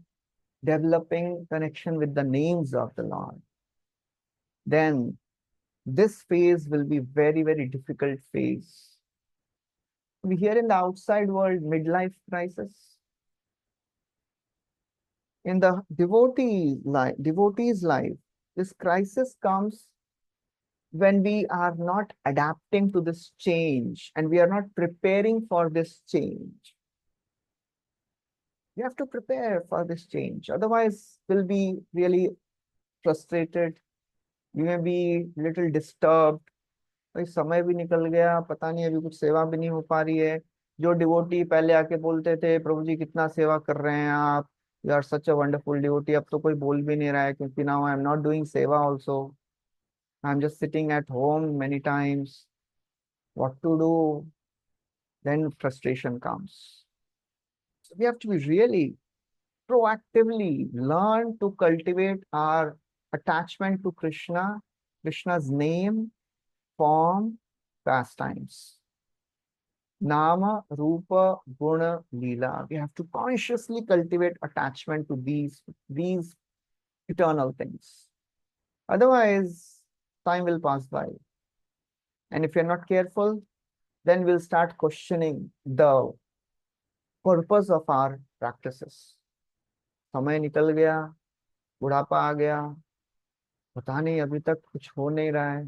developing connection with the names of the Lord, then this phase will be very, very difficult phase. We hear in the outside world midlife crisis. In the devotee's life, this crisis comes when we are not adapting to this change and we are not preparing for this change. We have to prepare for this change. Otherwise, we'll be really frustrated. You may be little disturbed. भाई समय भी निकल गया, पता नहीं अभी कुछ सेवा भी नहीं हो पा रही है। जो डिवोटी पहले आके बोलते थे प्रभु जी कितना सेवा कर रहे हैं आप, you are such a wonderful devotee, अब तो कोई बोल भी नहीं रहा है, क्योंकि now I am not doing seva also, I am just sitting at home many times, what to do? Then frustration comes. So we have to be really proactively learn to cultivate our attachment to Krishna, Krishna's name, form, pastimes. Nama, Rupa, Guna, Leela. We have to consciously cultivate attachment to these eternal things. Otherwise, time will pass by. And if you're not careful, then we'll start questioning the purpose of our practices. समय निकल गया, बुढ़ापा आ गया, पता नहीं अभी तक कुछ हो नहीं रहा है,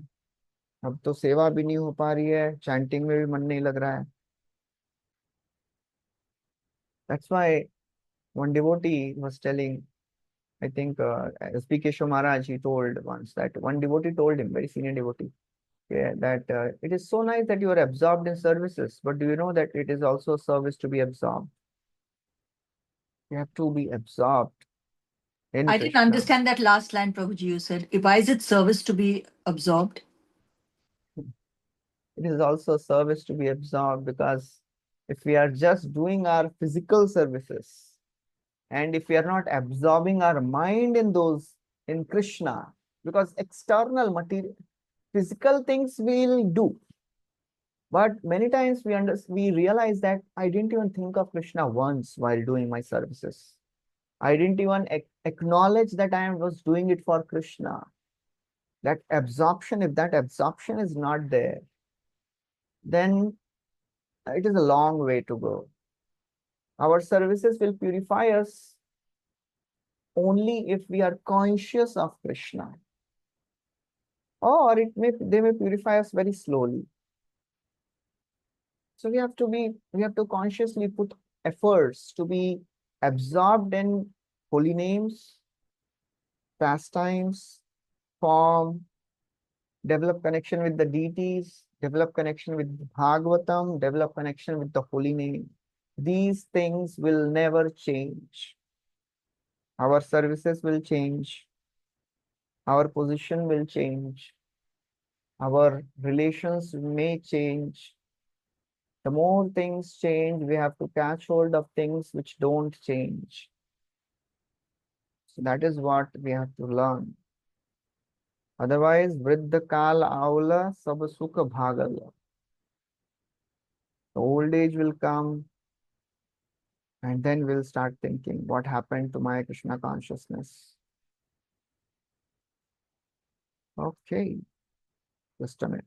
अब तो सेवा भी नहीं हो पा रही है, चैंटिंग में भी मन नहीं लग रहा है. That's why one devotee was telling, I think S.P. Keshav Maharaj, he told once that one devotee told him, very senior devotee, yeah, that it is so nice that you are absorbed in services, but do you know that it is also a service to be absorbed? You have to be absorbed in I didn't Krishna. understand that last line, Prabhuji, you said. Why is it service to be absorbed? It is also a service to be absorbed, because if we are just doing our physical services, and if we are not absorbing our mind in those, in Krishna, because external material, physical things we'll do, but many times we realize that I didn't even think of Krishna once while doing my services. I didn't even acknowledge that I was doing it for Krishna. That absorption, if that absorption is not there, then it is a long way to go. Our services will purify us only if we are conscious of Krishna, or they may purify us very slowly. So we have to consciously put efforts to be absorbed in holy names, pastimes, form, develop connection with the deities, develop connection with Bhagavatam, develop connection with the holy name. These things will never change. Our services will change. Our position will change. Our relations may change. The more things change, we have to catch hold of things which don't change. So that is what we have to learn. Otherwise, vriddha kal aula sab sukha bhagala. The old age will come, and then we'll start thinking, what happened to my Krishna consciousness? Okay, just a minute.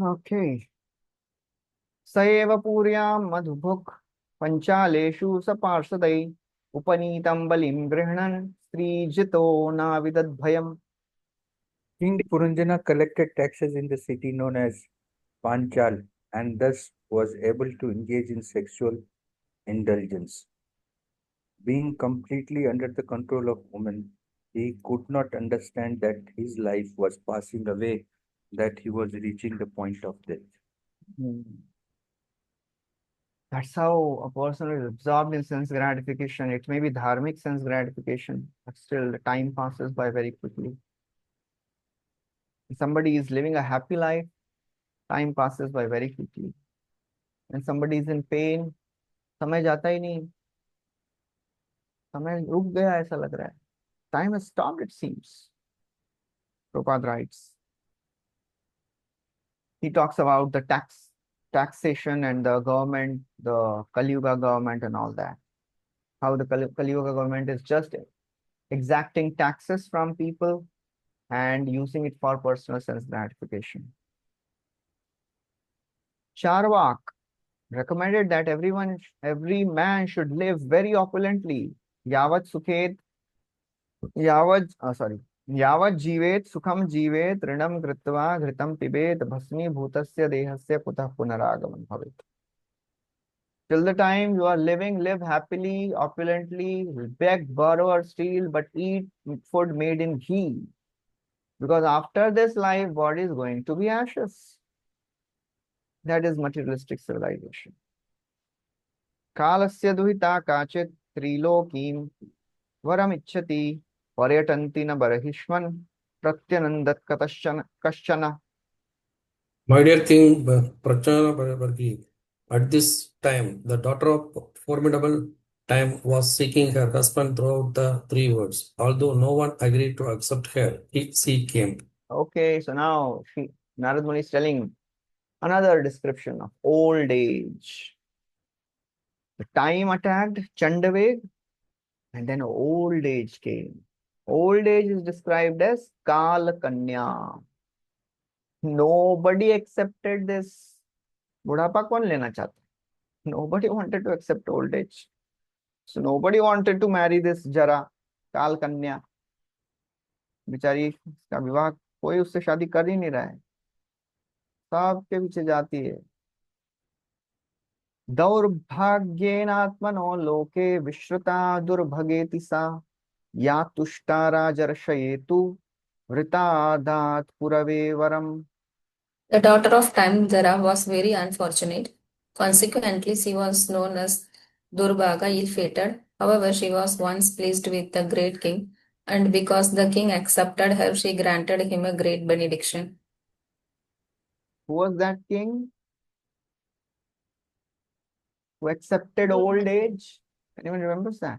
Okay. सएव पूर्यां मधुभुक् पंचालेषु सपार्षदै उपनीतं बलिं गृह्णन् स्त्रीजितो नाविदद्भयम्. King Puranjana collected taxes in the city known as Panchal and thus was able to engage in sexual indulgence. Being completely under the control of women, he could not understand that his life was passing away, that he was reaching the point of death. That's how a person is absorbed in sense gratification. It may be dharmic sense gratification, but still the time passes by very quickly. If somebody is living a happy life, time passes by very quickly. When somebody is in pain, समय जाता ही नहीं, समय रुक गया ऐसा लग रहा है. Time has stopped, it seems. Prabhupada writes. He talks about the taxation and the government, the Kali Yuga government and all that. how the Kali Yuga government is just exacting taxes from people and using it for personal sense gratification. Charvak recommended that every man should live very opulently. Yavat sukhet, यावत् जीवेत सुखम जीवेत ऋणम कृत्वा घृतम पिबेत भस्मी भूतस्य देहस्य कुतः पुनरागमन भवेत. Till the time you are living, live happily, opulently, beg, borrow, or steal, but eat food made in ghee. Because after this life, body is going to be ashes. That is materialistic civilization. Kalasya duhita kachit trilokim varam पर्यटन्ति न बर्हिष्मन् प्रत्यनन्दत् कश्चन. My dear King Prachanabargi, at this time, the daughter of formidable time was seeking her husband throughout the 3 worlds. Although no one agreed to accept her, she came. Okay, so now Narad Muni is telling another description of old age. The time attacked Chandaveg, and then old age came. Old age is described as Kal Kanya. Nobody accepted this. बुढ़ापा कौन लेना चाहता? Nobody wanted to accept old age. So nobody wanted to marry this Jara, Kal Kanya. बेचारी इसका विवाह कोई उससे शादी कर ही नहीं रहा है, सबके पीछे जाती है. दौर्भाग्येनात्मनो लोके विश्रुता दुर्भगेति सा या तुष्टा राजर्षयेतु वृतादात पुरवे वरम. The daughter of time, Zara, was very unfortunate. Consequently, she was known as Durbhaga, ill-fated. However, she was once pleased with the great king, and because the king accepted her, she granted him a great benediction. Who was that king who accepted old age? Anyone remembers that?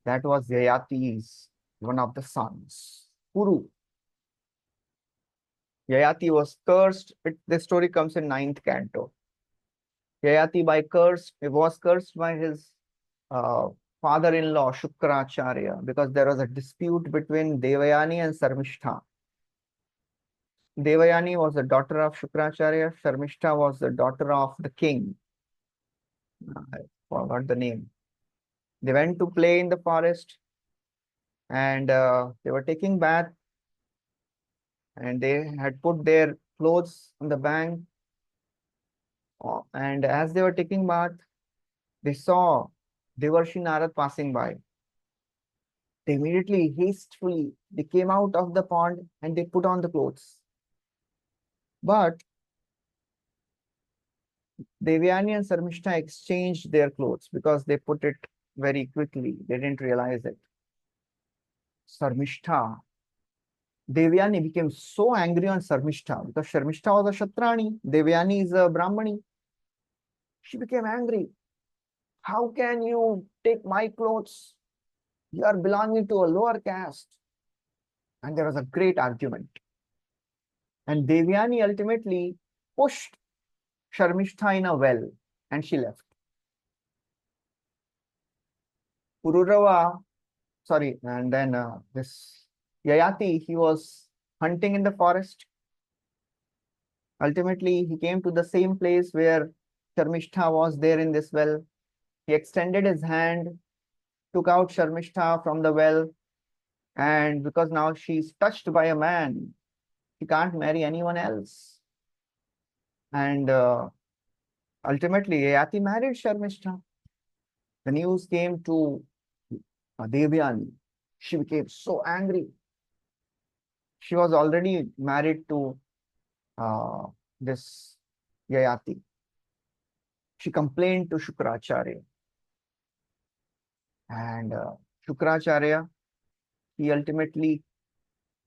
That was Yayati's, one of the sons, Kuru. Yayati was cursed. This story comes in 9th canto. Yayati was cursed by his father-in-law Shukracharya because there was a dispute between Devayani and Sarmishtha. Devayani was the daughter of Shukracharya. Sarmishtha was the daughter of the king. I forgot the name. They went to play in the forest and they were taking bath and they had put their clothes on the bank. And as they were taking bath, they saw Devarshi Narad passing by. They immediately, hastily, they came out of the pond and they put on the clothes. But Devyani and Sarmishta exchanged their clothes because they put it very quickly. They didn't realize it. Sarmishta, Devyani became so angry on Sarmishta because Sarmishta was a Kshatrani. Devyani is a Brahmani. She became angry. How can you take my clothes? You are belonging to a lower caste. And there was a great argument. And Devyani ultimately pushed Sharmishta in a well and she left. And then this Yayati, he was hunting in the forest. Ultimately, he came to the same place where Sharmishta was there in this well. He extended his hand, took out Sharmishta from the well, and because now she's touched by a man, she can't marry anyone else. And ultimately, Yayati married Sharmishta. The news came to Devyani. She became so angry. She was already married to this Yayati. She complained to Shukracharya. And Shukracharya, he ultimately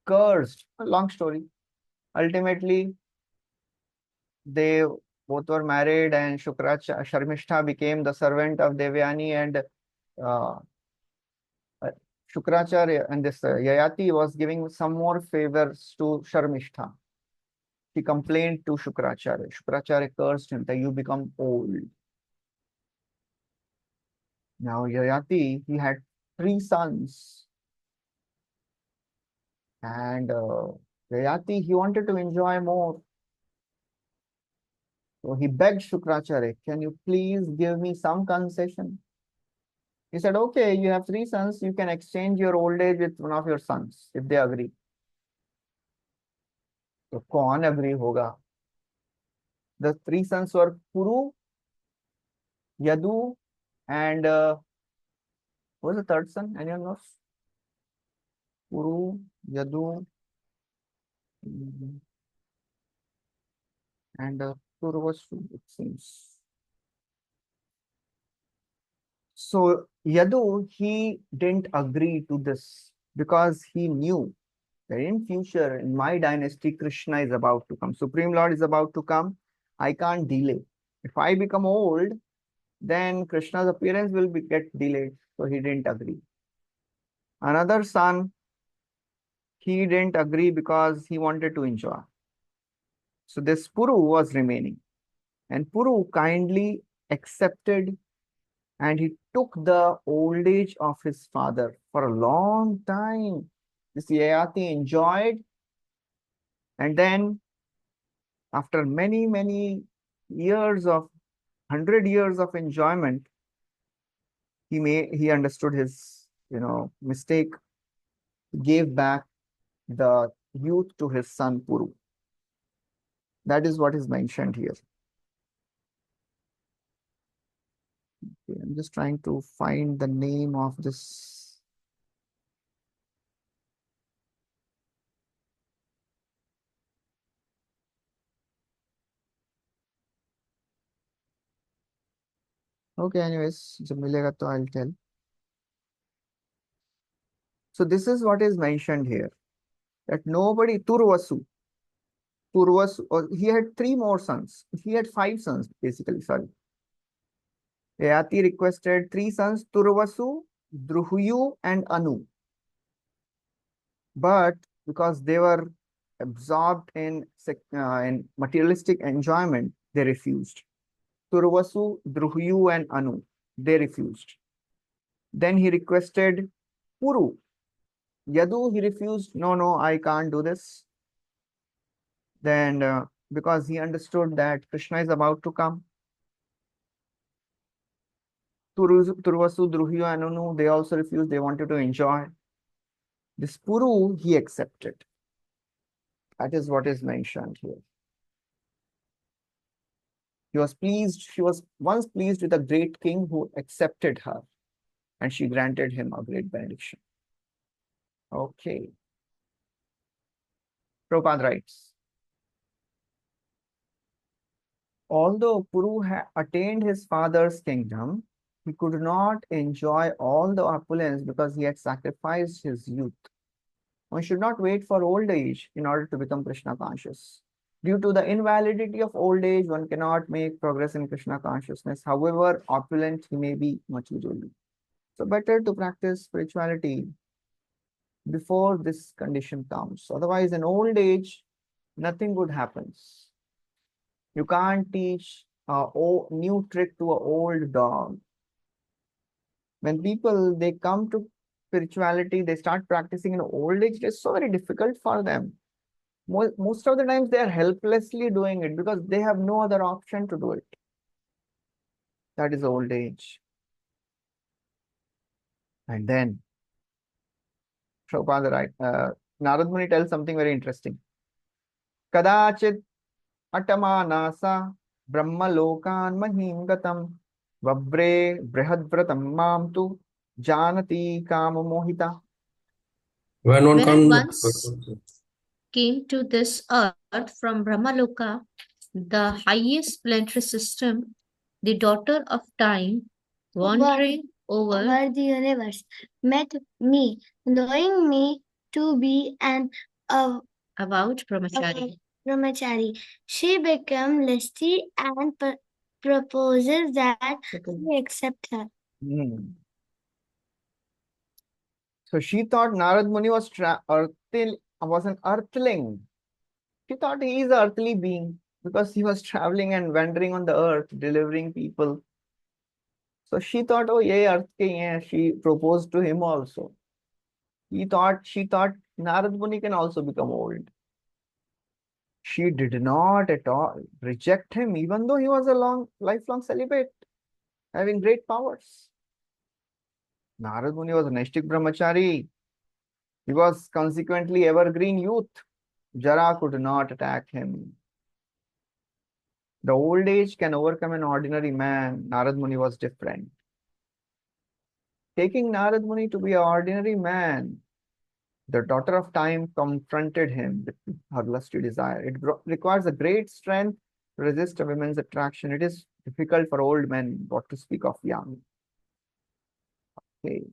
cursed, a long story. Ultimately, they both were married and Sharmishta became the servant of Devyani and Shukracharya and this Yayati was giving some more favors to Sharmishta. He complained to Shukracharya. Shukracharya cursed him that you become old. Now Yayati, he had 3 sons, and Yayati, he wanted to enjoy more. So he begged Shukracharya, can you please give me some concession? He said, okay, you have 3 sons, you can exchange your old age with one of your sons, if they agree. So कौन agree होगा? The 3 sons were Puru, Yadu, and what was the third son? Anyone knows? Puru, Yadu, mm, and Purvasu, it seems. So Yadu, he didn't agree to this because he knew that in future, in my dynasty, Krishna is about to come. Supreme Lord is about to come. I can't delay. If I become old, then Krishna's appearance will get delayed. So he didn't agree. Another son, he didn't agree because he wanted to enjoy. So this Puru was remaining. And Puru kindly accepted, and he took the old age of his father for a long time. This Yayati enjoyed, and then after many, many years of 100 years of enjoyment, he understood his mistake, gave back the youth to his son Puru. That is what is mentioned here. Okay, I'm just trying to find the name of this. Okay, anyways, जब मिलेगा तो I'll tell. So this is what is mentioned here, that nobody, Turvasu, he had 3 more sons. He had 5 sons, basically, sorry. Yayati requested 3 sons, Turvasu, Druhuyu, and Anu. But because they were absorbed in materialistic enjoyment, they refused. Turvasu, Druhuyu, and Anu, they refused. Then he requested Puru. Yadu, he refused. No, I can't do this. Then, because he understood that Krishna is about to come, Turvasu, Druhuyu, and Anu, they also refused. They wanted to enjoy. This Puru, he accepted. That is what is mentioned here. He was pleased. She was once pleased with a great king who accepted her, and she granted him a great benediction. Okay. Prabhupada writes, although Puru had attained his father's kingdom, he could not enjoy all the opulence because he had sacrificed his youth. One should not wait for old age in order to become Krishna conscious. Due to the invalidity of old age, one cannot make progress in Krishna consciousness, however opulent he may be materially. So better to practice spirituality before this condition comes. Otherwise, in old age, nothing good happens. You can't teach a new trick to an old dog. When people, they come to spirituality, they start practicing in old age, it's so very difficult for them. Most of the times they are helplessly doing it because they have no other option to do it. That is old age. And then Prabhupada, Narad Muni tells something very interesting. Kadachit atamanasa brahma lokan mahim gatam vabre brihadvratam mam tu janati kama mohita. When one When I comes, once came to this earth from Brahmaloka, the highest planetary system, the daughter of time, wandering over the universe, met me, knowing me to be an about brahmachari. brahmachari. She became lusty and proposes that he accept her. So she thought Narad Muni was an earthling. She thought he is an earthly being because he was traveling and wandering on the earth, delivering people. So she thought, oh, yeah, Earth King, yeah. She proposed to him also. She thought Narad Muni can also become old. She did not at all reject him, even though he was a lifelong celibate, having great powers. Narad Muni was a Naishtik Brahmachari. He was consequently evergreen youth. Jara could not attack him. The old age can overcome an ordinary man. Narad Muni was different. Taking Narad Muni to be an ordinary man, the daughter of time confronted him with her lusty desire. It requires a great strength to resist a woman's attraction. It is difficult for old men, what to speak of young. Okay.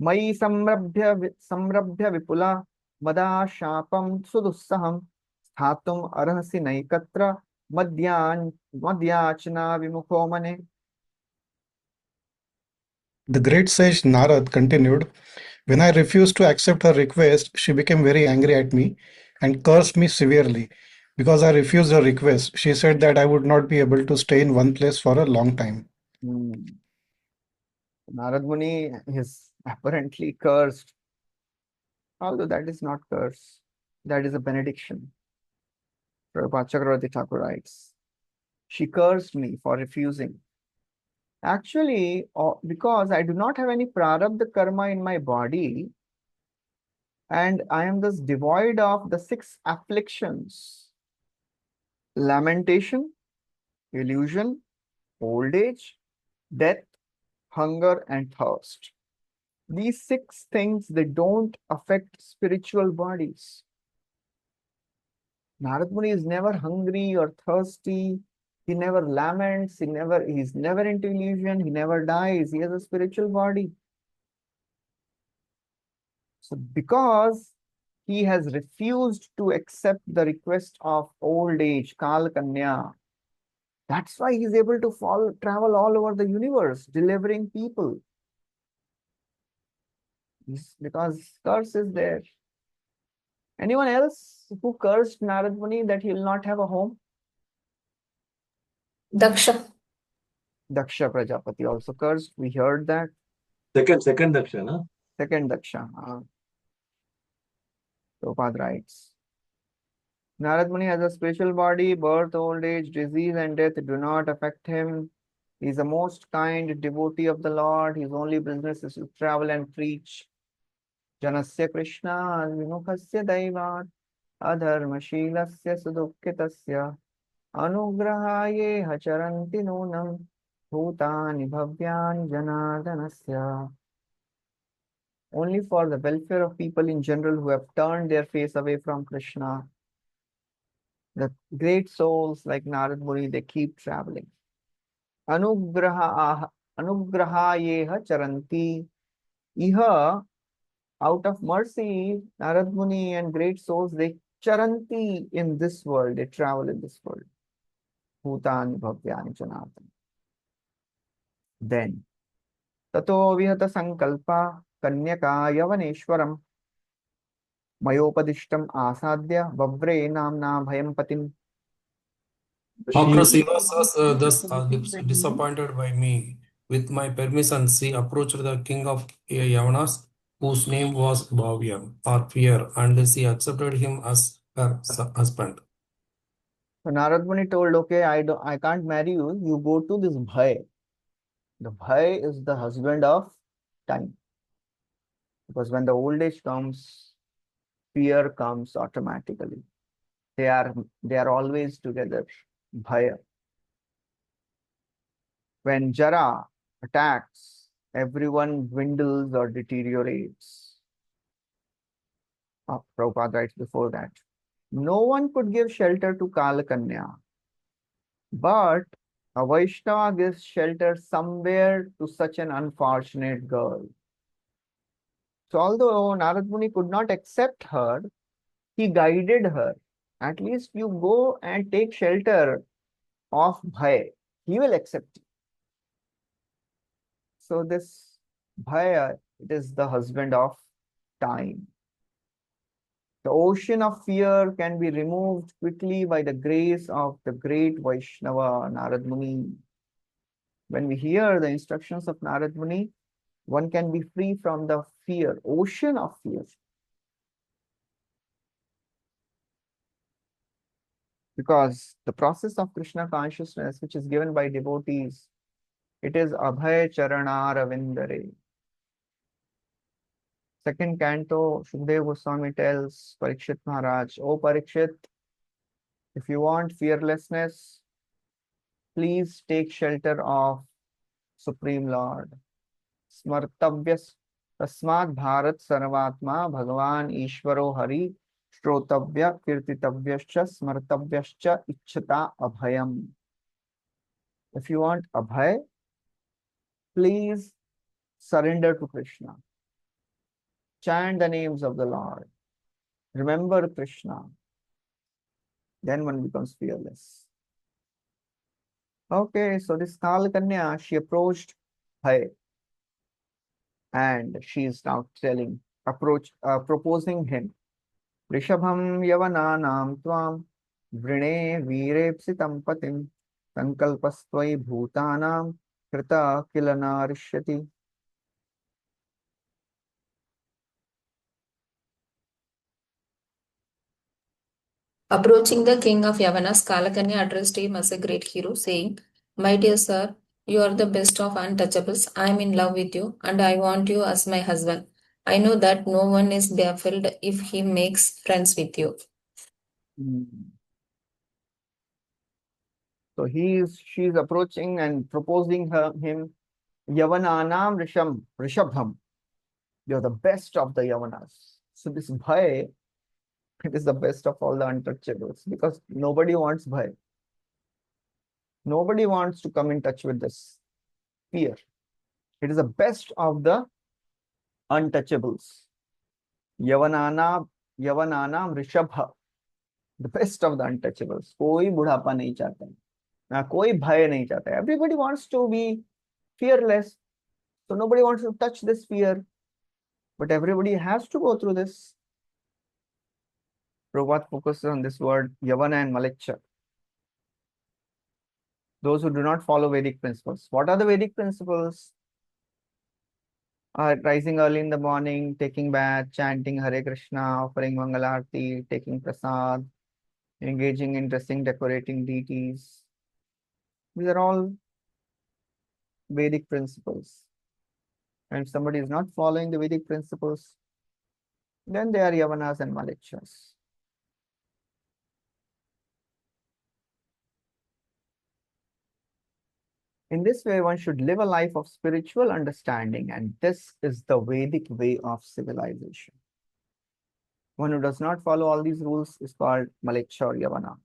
मयि संरभ्य विपुला मदा शापं सुदुस्सहं स्थातुम् अर्हसि नैकत्र मद्याचना विमुखो मने. The great sage Narad continued, "When I refused to accept her request, she became very angry at me and cursed me severely. Because I refused her request, she said that I would not be able to stay in one place for a long time." Narad Muni is apparently cursed, although that is not curse, that is a benediction. Prabhupada Chakravarti Thakur writes, she cursed me for refusing. Actually, because I do not have any prarabdha karma in my body, and I am thus devoid of the 6 afflictions: lamentation, illusion, old age, death, hunger, and thirst. These 6 things, they don't affect spiritual bodies. Narad Muni is never hungry or thirsty. He never laments. He's never into illusion. He never dies. He has a spiritual body. So because he has refused to accept the request of old age, Kal Kanya, that's why he's able to travel all over the universe, delivering people. Because curse is there. Anyone else who cursed Narad Muni that he will not have a home? Daksha. Daksha Prajapati also cursed. We heard that. Second Daksha, no? Second Daksha. Prabhupada writes, Narad Muni has a spiritual body. Birth, old age, disease, and death do not affect him. He is a most kind devotee of the Lord. His only business is to travel and preach. Janasya Krishna vimukhasya daivat adharmashilasya sudukhitasya anugrahaye hacharanti nunam bhutani bhavyani janadanasya. Only for the welfare of people in general who have turned their face away from Krishna. The great souls like Narad Muni, they keep traveling. Anugrahayeha charanti. Iha, out of mercy, Narad Muni and great souls, they charanti in this world, they travel in this world. Bhutani bhavyani janatan. Then, tato vihata sankalpa kanyaka yavaneshwaram mayopadishtam asadya vavre namna bhayam patim. After Shiva was thus disappointed by me, with my permission, she approached the king of Yavanas, whose name was Bhavya, or fear, and she accepted him as her husband. So Narad Muni told, okay, I can't marry you. You go to this Bhay. The Bhay is the husband of time. Because when the old age comes, fear comes automatically. They are always together. Bhaya. When Jara attacks, everyone dwindles or deteriorates. Prabhupada writes before that. No one could give shelter to Kalakanya, but a Vaishnava gives shelter somewhere to such an unfortunate girl. So although Narad Muni could not accept her, he guided her. At least you go and take shelter of Bhaya. He will accept you. So this Bhaya, it is the husband of time. The ocean of fear can be removed quickly by the grace of the great Vaishnava Narad Muni. When we hear the instructions of Narad Muni, one can be free from the fear, ocean of fear. Because the process of Krishna consciousness, which is given by devotees, it is Abhay Charana Ravindare. Second canto, Shukdev Goswami tells Parikshit Maharaj, O Parikshit, if you want fearlessness, please take shelter of Supreme Lord. Smartavyas Tasmat Bharat Sarvatma Bhagavan Ishvaro Hari Shrotavya Kirtitavyascha Smartavyascha Ichchata Abhayam. If you want Abhay, please surrender to Krishna. Chant the names of the Lord. Remember Krishna. Then one becomes fearless. Okay, so this Kanya, she approached Bhay and she is now proposing him. Rishabham yavananam tvam vrine virepsitam patim sankalpastvai bhutanam krita kilana rishyati. Approaching the king of Yavanas, Kalakanya addressed him as a great hero, saying, My dear sir, you are the best of untouchables. I am in love with you, and I want you as my husband. I know that no one is baffled if he makes friends with you. So she's approaching and proposing him, Yavananam Rishabham. You're the best of the Yavanas. So this Bhai, it is the best of all the untouchables because nobody wants Bhai. Nobody wants to come in touch with this fear. It is the best of the untouchables. Yavananam Rishabha. The best of the untouchables. कोई बुढ़ापा नहीं चाहता है ना कोई भय नहीं चाहता है. Everybody wants to be fearless. So nobody wants to touch this fear. But everybody has to go through this. Prabhupada focuses on this word Yavana and Malicha. Those who do not follow Vedic principles. What are the Vedic principles? Rising early in the morning, taking bath, chanting Hare Krishna, offering Mangalarti, taking prasad, engaging in dressing, decorating deities. These are all Vedic principles. And if somebody is not following the Vedic principles, then they are Yavanas and Malichas. In this way, one should live a life of spiritual understanding, and this is the Vedic way of civilization. One who does not follow all these rules is called Malicha or Yavana.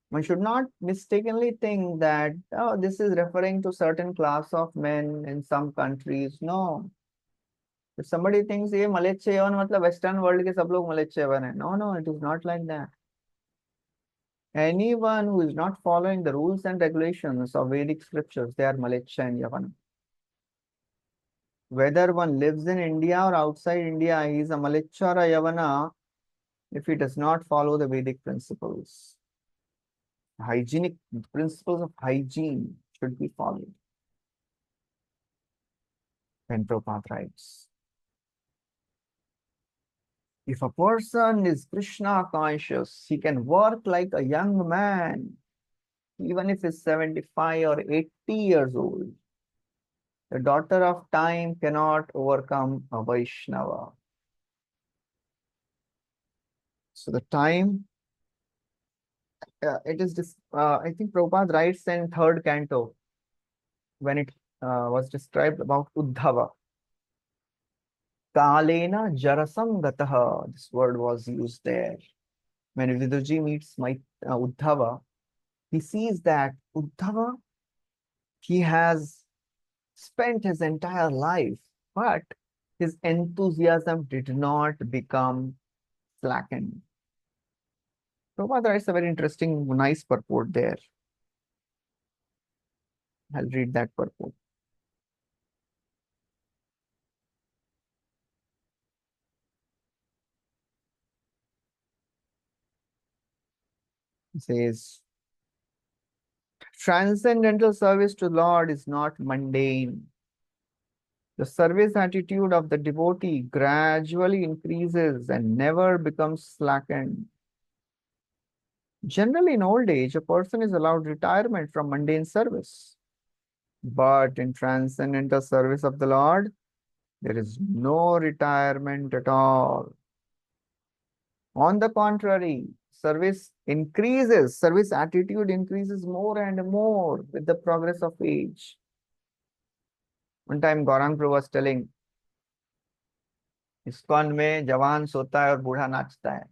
One should not mistakenly think that, oh, this is referring to certain class of men in some countries. No. If somebody thinks ये मलेच्छ यवन मतलब Western world के सब लोग मलेच्छ यवन है. No, it is not like that. Anyone who is not following the rules and regulations of Vedic scriptures, they are Malicha and Yavana. Whether one lives in India or outside India, he is a Malicha or a Yavana if he does not follow the Vedic principles. Hygienic principles of hygiene should be followed. When Prabhupada writes, if a person is Krishna conscious, he can work like a young man, even if he's 75 or 80 years old. The daughter of time cannot overcome a Vaishnava. So the time, it is this, I think Prabhupada writes in third canto, when it was described about Uddhava. Kalena jarasam gataha, this word was used there. When Viduji meets Uddhava, he sees that Uddhava, he has spent his entire life, but his enthusiasm did not become slackened. Prabhupada writes a very interesting, nice purport there. I'll read that purport. It says, Transcendental service to Lord is not mundane. The service attitude of the devotee gradually increases and never becomes slackened. Generally, in old age, a person is allowed retirement from mundane service. But in transcendental service of the Lord, there is no retirement at all. On the contrary, service increases, service attitude increases more and more with the progress of age. One time Gaurang Prabhu was telling, ISKCON में जवान सोता है और बूढ़ा नाचता है.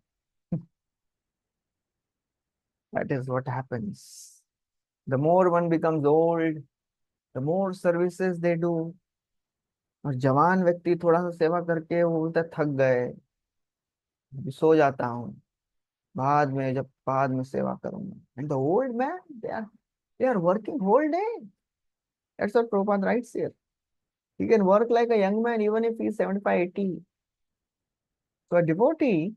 That is what happens. The more one becomes old, the more services they do. और जवान व्यक्ति थोड़ा सा सेवा करके वो बोलता है थक गए, अभी सो जाता हूँ, बाद में सेवा करूंगा. And the old man, they are working whole day. That's what Prabhupada writes here. He can work like a young man even if he is 75, 80. So a devotee,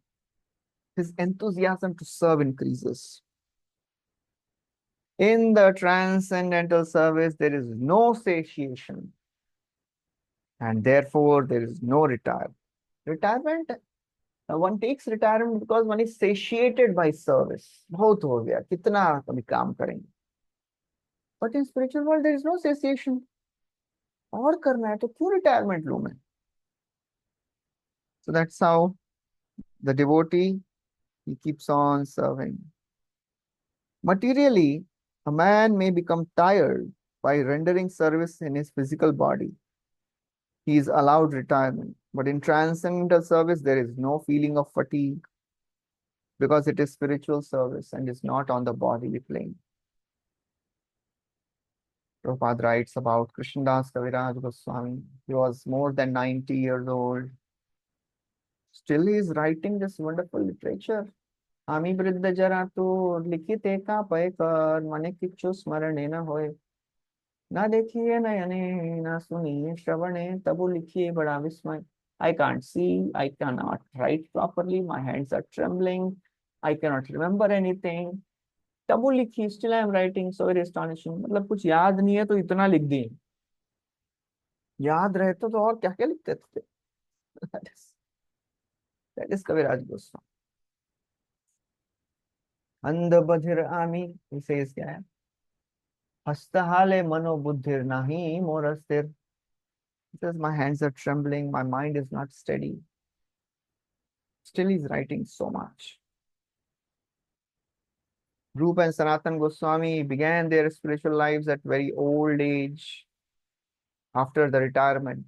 his enthusiasm to serve increases. In the transcendental service, there is no satiation, and therefore there is no retirement. Retirement, one takes retirement because one is satiated by service. बहुत हो गया, कितना कभी काम करेंगे. But in spiritual world, there is no satiation. और करना है तो क्यों retirement लूं मैं? So that's how the devotee, he keeps on serving. Materially, a man may become tired by rendering service in his physical body. He is allowed retirement. But in transcendental service, there is no feeling of fatigue because it is spiritual service and is not on the bodily plane. Prabhupada writes about Krishnadas Kaviraj Goswami. He was more than 90 years old. Still he is writing this wonderful literature. आमी वृद्ध जरा तो लिखित एका पय कर मने किच्छु स्मरणे न होय. ना देखिए नयने ना सुनिए श्रवणे तबु लिखिए बड़ा विस्मय. I can't see, I cannot write properly, my hands are trembling, I cannot remember anything. तबु लिखिए, still I am writing, so very astonishing. मतलब कुछ याद नहीं है तो इतना लिख दिए. याद रहता तो और क्या क्या लिखते थे. That is Kaviraj Goswami. अंध बधिर आमी, he says क्या है? हस्तहाले मनो बुद्धिर नाही मोर स्थिर. He says my hands are trembling, my mind is not steady. Still he's writing so much. Rupa and Sanatan Goswami began their spiritual lives at very old age. After the retirement,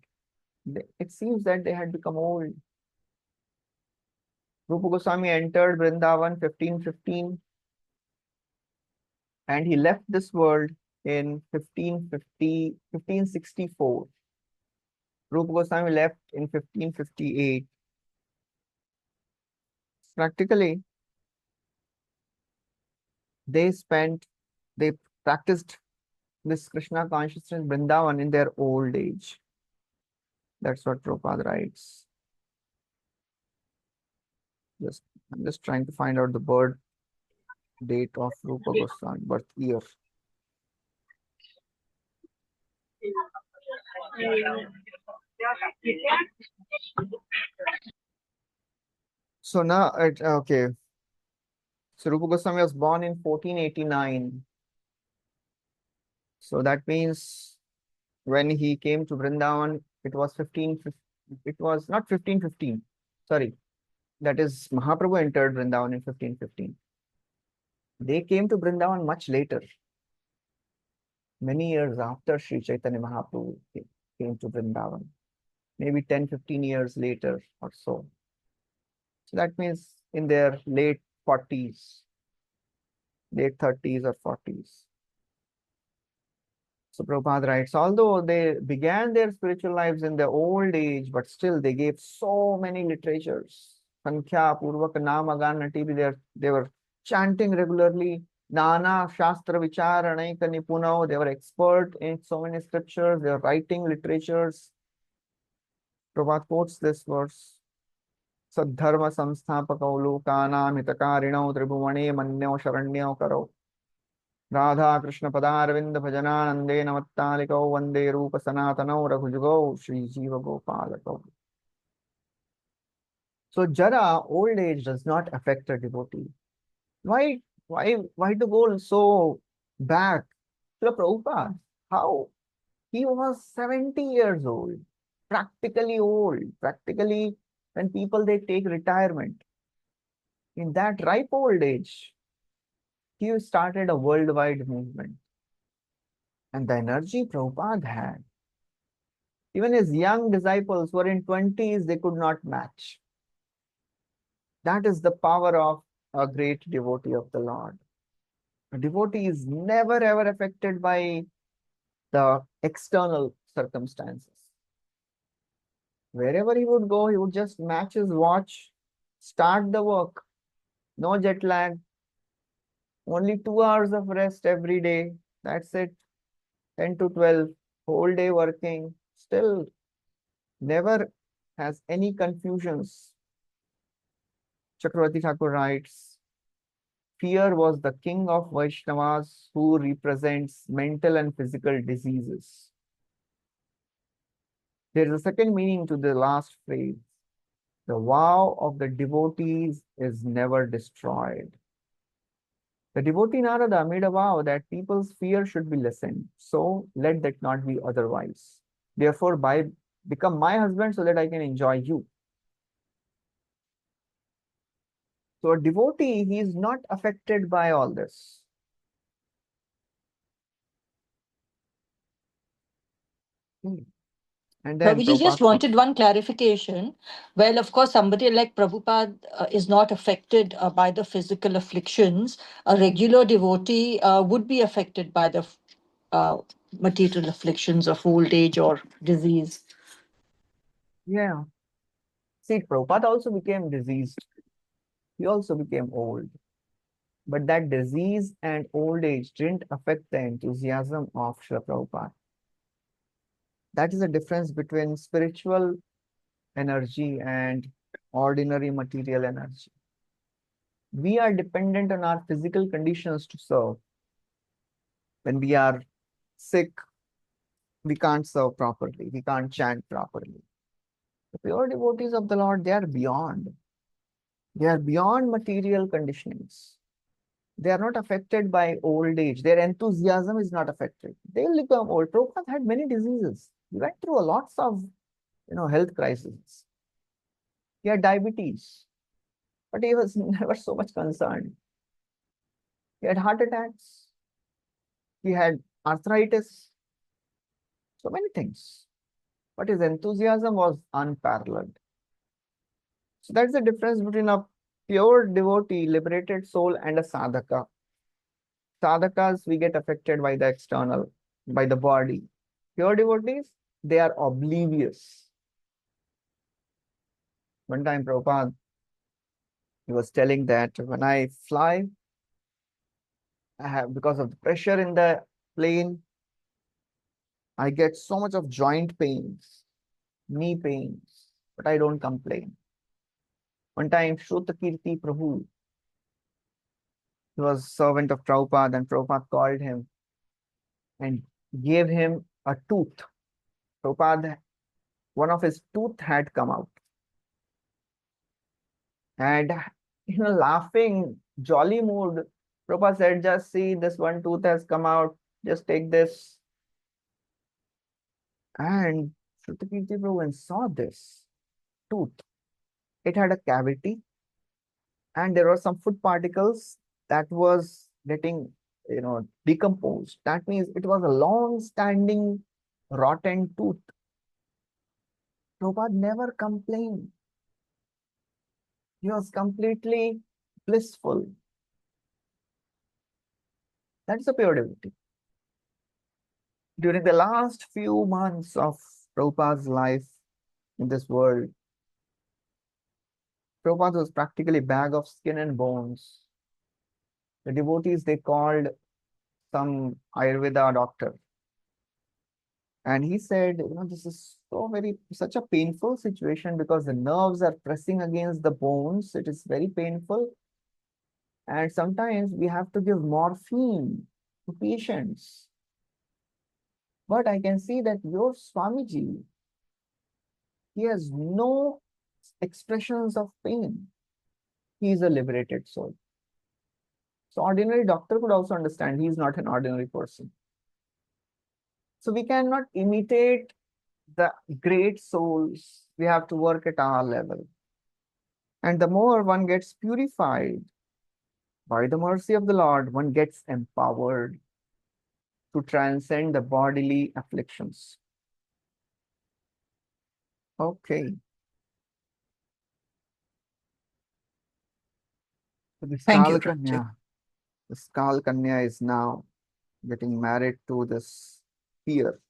it seems that they had become old. Rupa Goswami entered Vrindavan 1515 and he left this world in 1564. Rupa Goswami left in 1558. Practically, they practiced this Krishna consciousness Vrindavan in their old age. That's what Prabhupada writes. I'm just trying to find out the birth date of Rupa Goswami, birth year. So now, okay. So Rupa Goswami was born in 1489. So that means when he came to Vrindavan, it was not 1515. Sorry. That is, Mahaprabhu entered Vrindavan in 1515. They came to Vrindavan much later. Many years after Sri Chaitanya Mahaprabhu came to Vrindavan. Maybe 10, 15 years later or so. So that means in their late 40s, late 30s or 40s. So Prabhupada writes, although they began their spiritual lives in their old age, but still they gave so many literatures. Sankhya, Purvak, Namagan, Nati, they were chanting regularly. Nana, Shastra, Vicharanaika, Nipuno, they were expert in so many scriptures, they were writing literatures. Prabhupada quotes this verse. Sadharma samsthapakau lokanam hitakarino tribhuvane mannyo sharanyao karo. Radha Krishna Padarvind Bhajananande Namattaliko Vande Rupa Sanatano Raghujugo Shri Jiva Gopalako. So Jara, old age does not affect a devotee. Why to go so back? Srila Prabhupada, how? He was 70 years old, practically when people they take retirement. In that ripe old age, he started a worldwide movement. And the energy Prabhupada had, even his young disciples were in 20s, they could not match. That is the power of a great devotee of the Lord. A devotee is never ever affected by the external circumstances. Wherever he would go, he would just match his watch, start the work, no jet lag, only 2 hours of rest every day. That's it. 10 to 12, whole day working, still never has any confusions. Chakravarti Thakur writes, fear was the king of Vaishnavas who represents mental and physical diseases. There is a second meaning to the last phrase. The vow of the devotees is never destroyed. The devotee Narada made a vow that people's fear should be lessened. So let that not be otherwise. Therefore, become my husband so that I can enjoy you. So a devotee, he is not affected by all this. And then Prabhuji just Prabhupada, wanted one clarification. Well, of course, somebody like Prabhupada is not affected by the physical afflictions. A regular devotee would be affected by the material afflictions of old age or disease. yeah. See, Prabhupada also became diseased. He also became old. But that disease and old age didn't affect the enthusiasm of Srila Prabhupada. That is the difference between spiritual energy and ordinary material energy. We are dependent on our physical conditions to serve. When we are sick, we can't serve properly, we can't chant properly. The pure devotees of the Lord, they are beyond. They are beyond material conditionings. They are not affected by old age. Their enthusiasm is not affected. They will become old. Prabhupada had many diseases. He went through a lots of health crises. He had diabetes, but he was never so much concerned. He had heart attacks. He had arthritis. So many things. But his enthusiasm was unparalleled. So that's the difference between a pure devotee, liberated soul, and a sadhaka. Sadhakas, we get affected by the external, by the body. Pure devotees, they are oblivious. One time, Prabhupada, he was telling that when I fly, because of the pressure in the plane, I get so much of joint pains, knee pains, but I don't complain. One time, Shrutakirti Prabhu, he was servant of Prabhupada, and Prabhupada called him and gave him a tooth. Prabhupada, one of his tooth had come out. And laughing, jolly mood, Prabhupada said, just see, this one tooth has come out, just take this. And Shrutakirti Prabhu saw this tooth. It had a cavity, and there were some food particles that was getting decomposed. That means it was a long-standing rotten tooth. Prabhupada never complained. He was completely blissful. That's a pure devotee. During the last few months of Prabhupada's life in this world, Prabhupada was practically a bag of skin and bones. The devotees, they called some Ayurveda doctor. And he said, this is such a painful situation because the nerves are pressing against the bones. It is very painful. And sometimes we have to give morphine to patience. But I can see that your Swamiji, he has no expressions of pain. He is a liberated soul. So ordinary doctor could also understand he is not an ordinary person. So we cannot imitate the great souls. We have to work at our level. And the more one gets purified by the mercy of the Lord, one gets empowered to transcend the bodily afflictions. Okay. So the Thank you, Skal Kanya, the Skal Kanya is now getting married to this peer.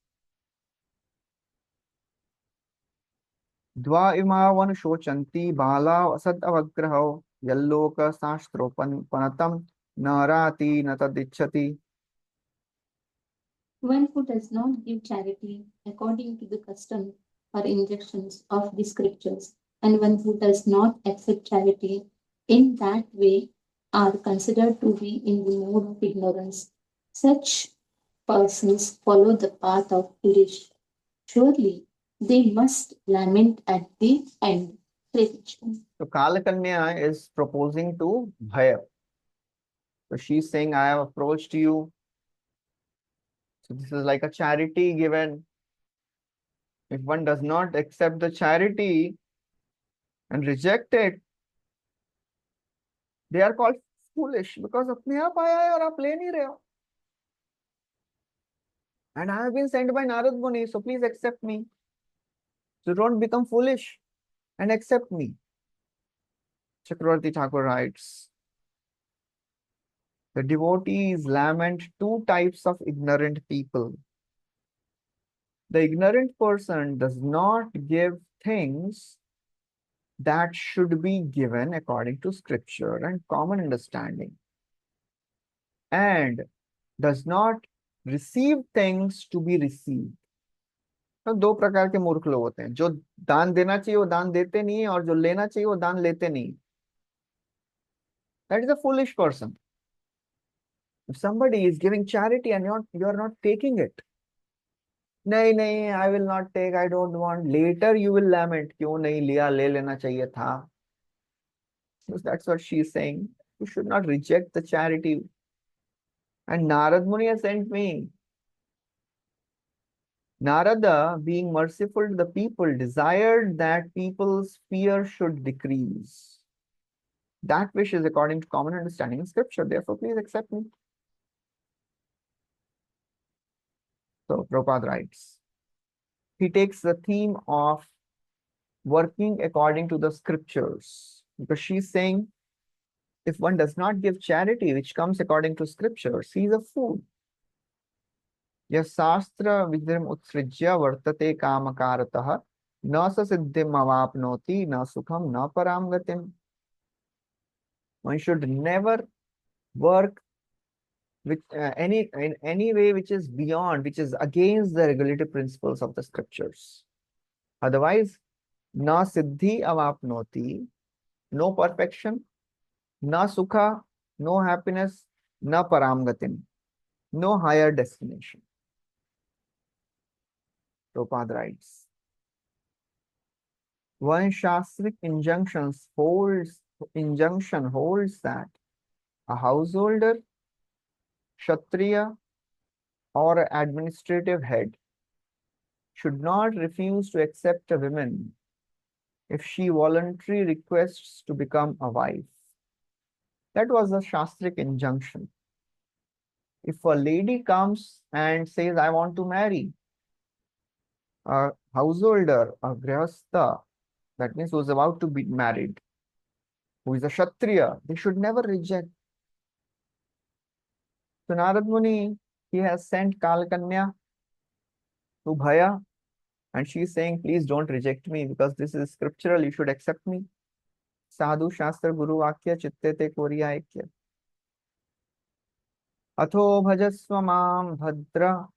Dva imavan shochanti bala asad avagraho yalloka sastropan narati natadichati. One who does not give charity according to the custom or injunctions of the scriptures, and one who does not accept charity in that way are considered to be in the mode of ignorance. Such persons follow the path of foolish. Surely they must lament at the end. So Kalakanya is proposing to Bhaya. So she's saying, I have approached you. So this is like a charity given. If one does not accept the charity and reject it, they are called foolish because apne aap aaya hai aur aap le nahi rahe ho. And I have been sent by Narad Muni, so please accept me. So don't become foolish and accept me. Chakravarti Thakur writes, the devotees lament two types of ignorant people. The ignorant person does not give things that should be given according to scripture and common understanding, and does not receive things to be received. तो दो प्रकार के मूर्ख लोग होते हैं, जो दान देना चाहिए वो दान देते नहीं है, और जो लेना चाहिए वो दान लेते नहीं. That is a foolish person. If somebody is giving charity and you are not taking it, नहीं नहीं, I will not take, I don't want. Later you will lament, क्यों नहीं लिया, ले लेना चाहिए था. So that's what she is saying. You should not reject the charity. And Narad Muni has sent me. Narada, being merciful to the people, desired that people's fear should decrease. That wish is according to common understanding in scripture. Therefore, please accept me. So Prabhupada writes, he takes the theme of working according to the scriptures, because she's saying, if one does not give charity which comes according to scriptures, he is a fool. Yas sastra vidrim utsrijya vartate kamakaratah na sa siddhim avapnoti na sukham na param gatim. One should never work with in any way which is beyond, which is against the regulative principles of the scriptures. Otherwise, na siddhi avapnoti, no perfection, na sukha, no happiness, na param gatim, no higher destination. Prabhupada writes, one shastric injunction holds that a householder, kshatriya, or administrative head should not refuse to accept a woman if she voluntarily requests to become a wife. That was a shastric injunction. If a lady comes and says, I want to marry, a householder, a grihastha, that means who is about to be married, who is a kshatriya, they should never reject. So Narad Muni, he has sent Kalakanya to Bhaya, and she is saying, please don't reject me, because this is scriptural, you should accept me. Sadhu Shastra Guru Vakya Chitte Te Koriya Ekya. Atho bhajasva mam bhadra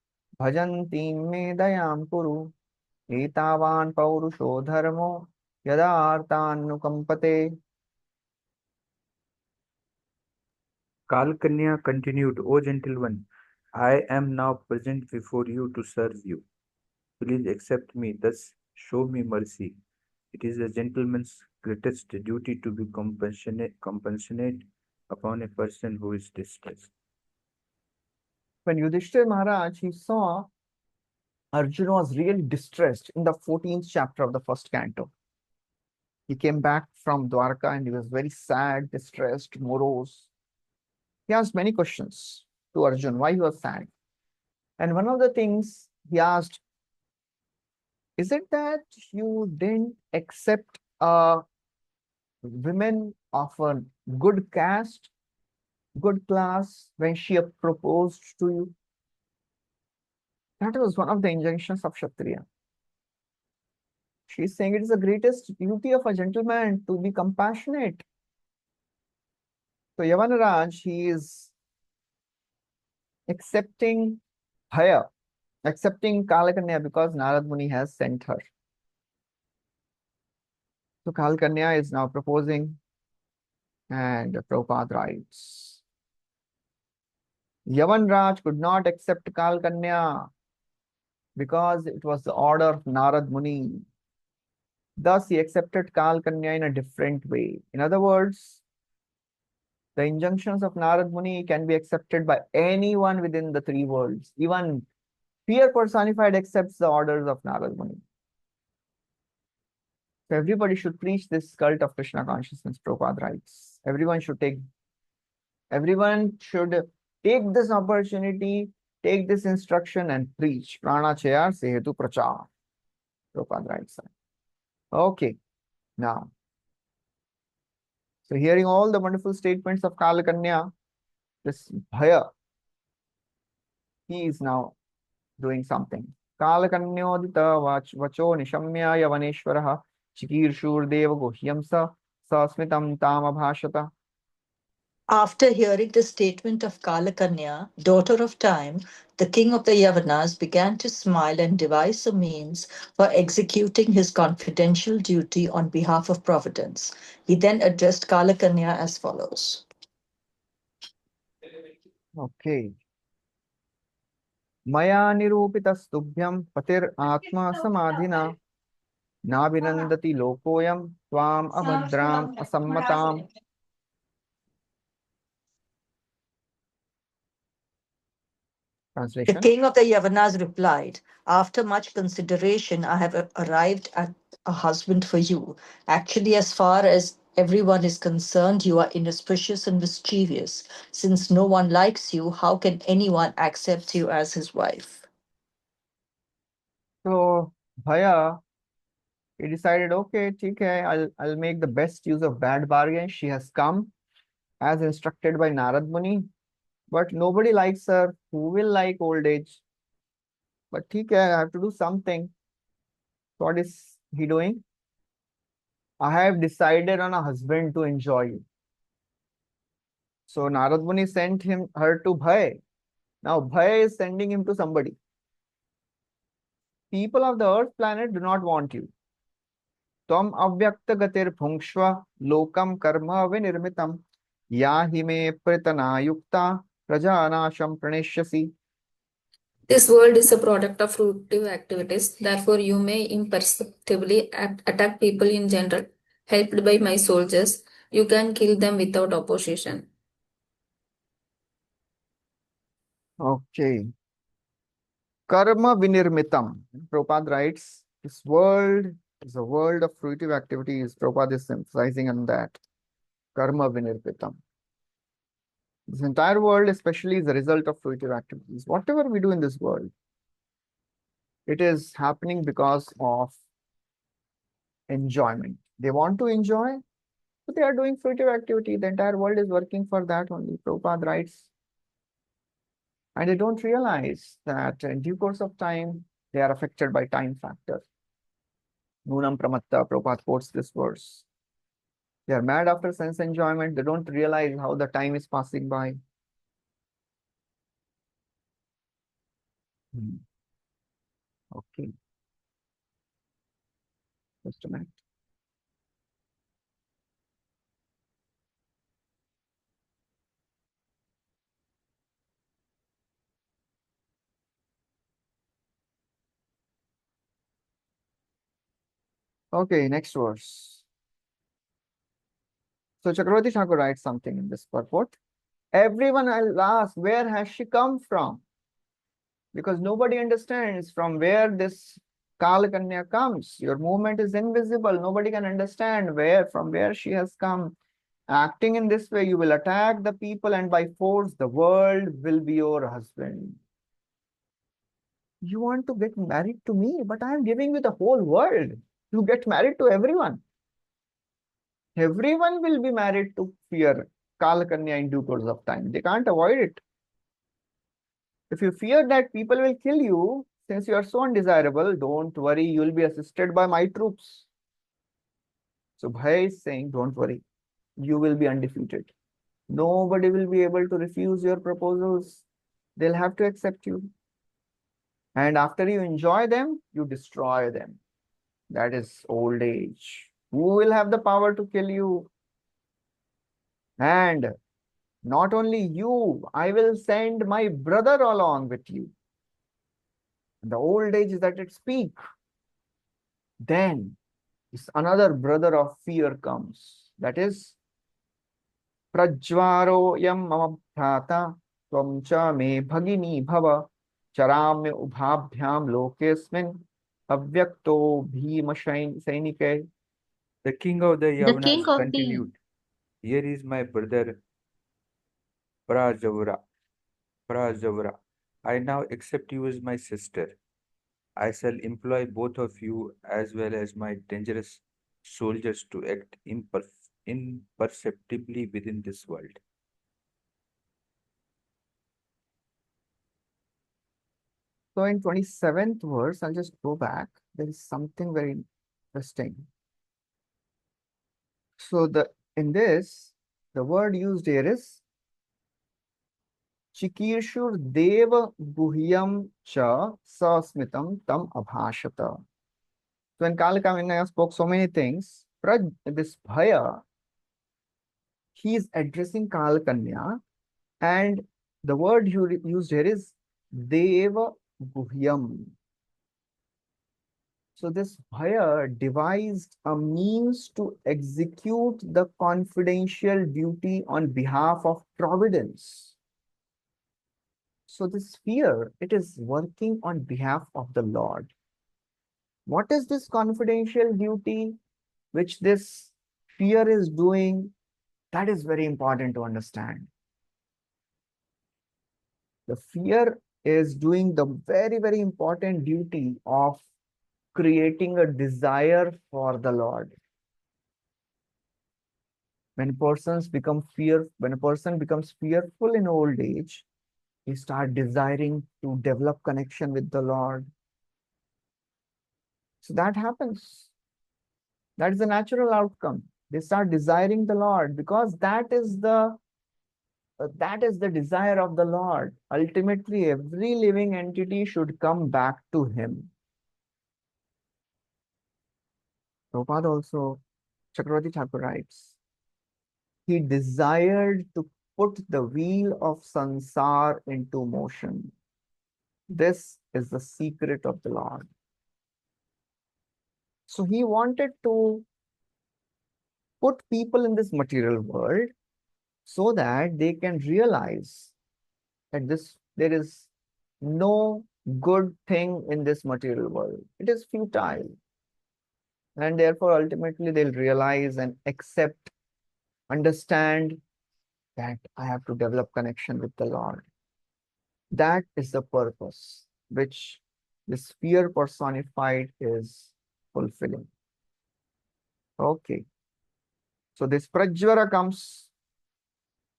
bhajanti me dayam kuru etavan paurusho dharmo yadartanukampate. Kalkanya continued, O gentle one, I am now present before you to serve you. Please accept me, thus show me mercy. It is a gentleman's greatest duty to be compassionate upon a person who is distressed. When Yudhishthir Maharaj, he saw Arjuna was really distressed in the 14th chapter of the first canto. He came back from Dwarka and he was very sad, distressed, morose. He asked many questions to Arjun why he was sad. And one of the things he asked, is it that you didn't accept a woman of a good caste, good class when she proposed to you? That was one of the injunctions of Kshatriya. She's saying it is the greatest duty of a gentleman to be compassionate. So Yavanaraj, he is accepting Bhaya, accepting Kalakanya because Narad Muni has sent her. So Kalakanya is now proposing, and Prabhupada writes, Yavanraj could not accept Kalakanya because it was the order of Narad Muni. Thus, he accepted Kalakanya in a different way. In other words, the injunctions of Narad Muni can be accepted by anyone within the three worlds. Even fear personified accepts the orders of Narad Muni. So everybody should preach this cult of Krishna consciousness, Prabhupada writes. Everyone should take this opportunity, take this instruction and preach. Pranachaya sehetu prachar. Prabhupada writes. Okay, now. So hearing all the wonderful statements of Kalakanya, this Bhaya, he is now doing something. Kalakanyodita vacho nishamya yavaneshwaraha chikirshurdeva guhyamsa sasmitam tamabhashata. After hearing the statement of Kalakanya, daughter of time, the king of the Yavanas began to smile and devise a means for executing his confidential duty on behalf of Providence. He then addressed Kalakanya as follows. Okay. Maya nirupitastubhyam patir atma samadhina navinandati lokoyam tvam abhadram asammatam. The Translation. king of the Yavanas replied, after much consideration, I have arrived at a husband for you. Actually, as far as everyone is concerned, you are inauspicious and mischievous. Since no one likes you, how can anyone accept you as his wife? So Bhaya, he decided, okay, okay, I'll make the best use of bad bargain. She has come as instructed by Narad Muni, but nobody likes her. Who will like old age? But okay, I have to do something. What is he doing? I have decided on a husband to enjoy. So Narad Muni sent her to Bhay. Now Bhay is sending him to somebody. People of the earth planet do not want you. Tvam avyakta gatir bhungshva lokam karma vinirmitam yahime pritana yukta prajanasham praneshyasi. This world is a product of fruitive activities. Therefore, you may imperceptibly attack people in general. Helped by my soldiers, you can kill them without opposition. Okay. Karma vinirmitam. Prabhupada writes, this world is a world of fruitive activities. Prabhupada is emphasizing on that. Karma vinirmitam. This entire world, especially, is the result of fruitive activities. Whatever we do in this world, it is happening because of enjoyment. They want to enjoy, but they are doing fruitive activity. The entire world is working for that only. Prabhupada writes. And they don't realize that in due course of time, they are affected by time factor. Nunam Pramatta, Prabhupada quotes this verse. They are mad after sense enjoyment. They don't realize how the time is passing by. Okay. Just a minute. Okay, next verse. So Chakravarti Thakur writes something in this purport. Everyone will ask, where has she come from? Because nobody understands from where this Kalakanya comes. Your movement is invisible. Nobody can understand from where she has come. Acting in this way, you will attack the people, and by force, the world will be your husband. You want to get married to me, but I am giving you the whole world. You get married to everyone. Everyone will be married to fear Kalakanya in due course of time. They can't avoid it. If you fear that people will kill you, since you are so undesirable, don't worry, you will be assisted by my troops. So Bhai is saying, don't worry, you will be undefeated. Nobody will be able to refuse your proposals. They'll have to accept you. And after you enjoy them, you destroy them. That is old age. Who will have the power to kill you? And not only you, I will send my brother along with you. The old age is at its peak. Then another brother of fear comes. That is Prajvaro yam mama bhrata tvam cha me bhagini bhava charamya ubhabhyam lokesmin avyakto bhima sainike. The king of the The king Yavanas of the continued, here is my brother Prajavara. I now accept you as my sister. I shall employ both of you as well as my dangerous soldiers to act imperceptibly within this world. So in 27th verse, I'll just go back. There is something very interesting. So in this, the word used here is Chikirshur Deva Guhyam Cha Sasmitam Tam Abhashata. So when Kalakanya spoke so many things, this Bhaya, he is addressing Kalakanya, and the word used here is Deva Guhyam. So this Bhaya devised a means to execute the confidential duty on behalf of Providence. So this fear, it is working on behalf of the Lord. What is this confidential duty which this fear is doing? That is very important to understand. The fear is doing the very, very important duty of creating a desire for the Lord. When a person becomes fearful in old age, he starts desiring to develop connection with the Lord. So that happens. That is the natural outcome. They start desiring the Lord because that is the desire of the Lord. Ultimately, every living entity should come back to Him. Prabhupada also, Chakravarti Thakur writes, he desired to put the wheel of sansar into motion. This is the secret of the Lord. So he wanted to put people in this material world so that they can realize that there is no good thing in this material world. It is futile. And therefore, ultimately, they'll realize and accept, understand that I have to develop connection with the Lord. That is the purpose which this fear personified is fulfilling. Okay. So this Prajvara comes.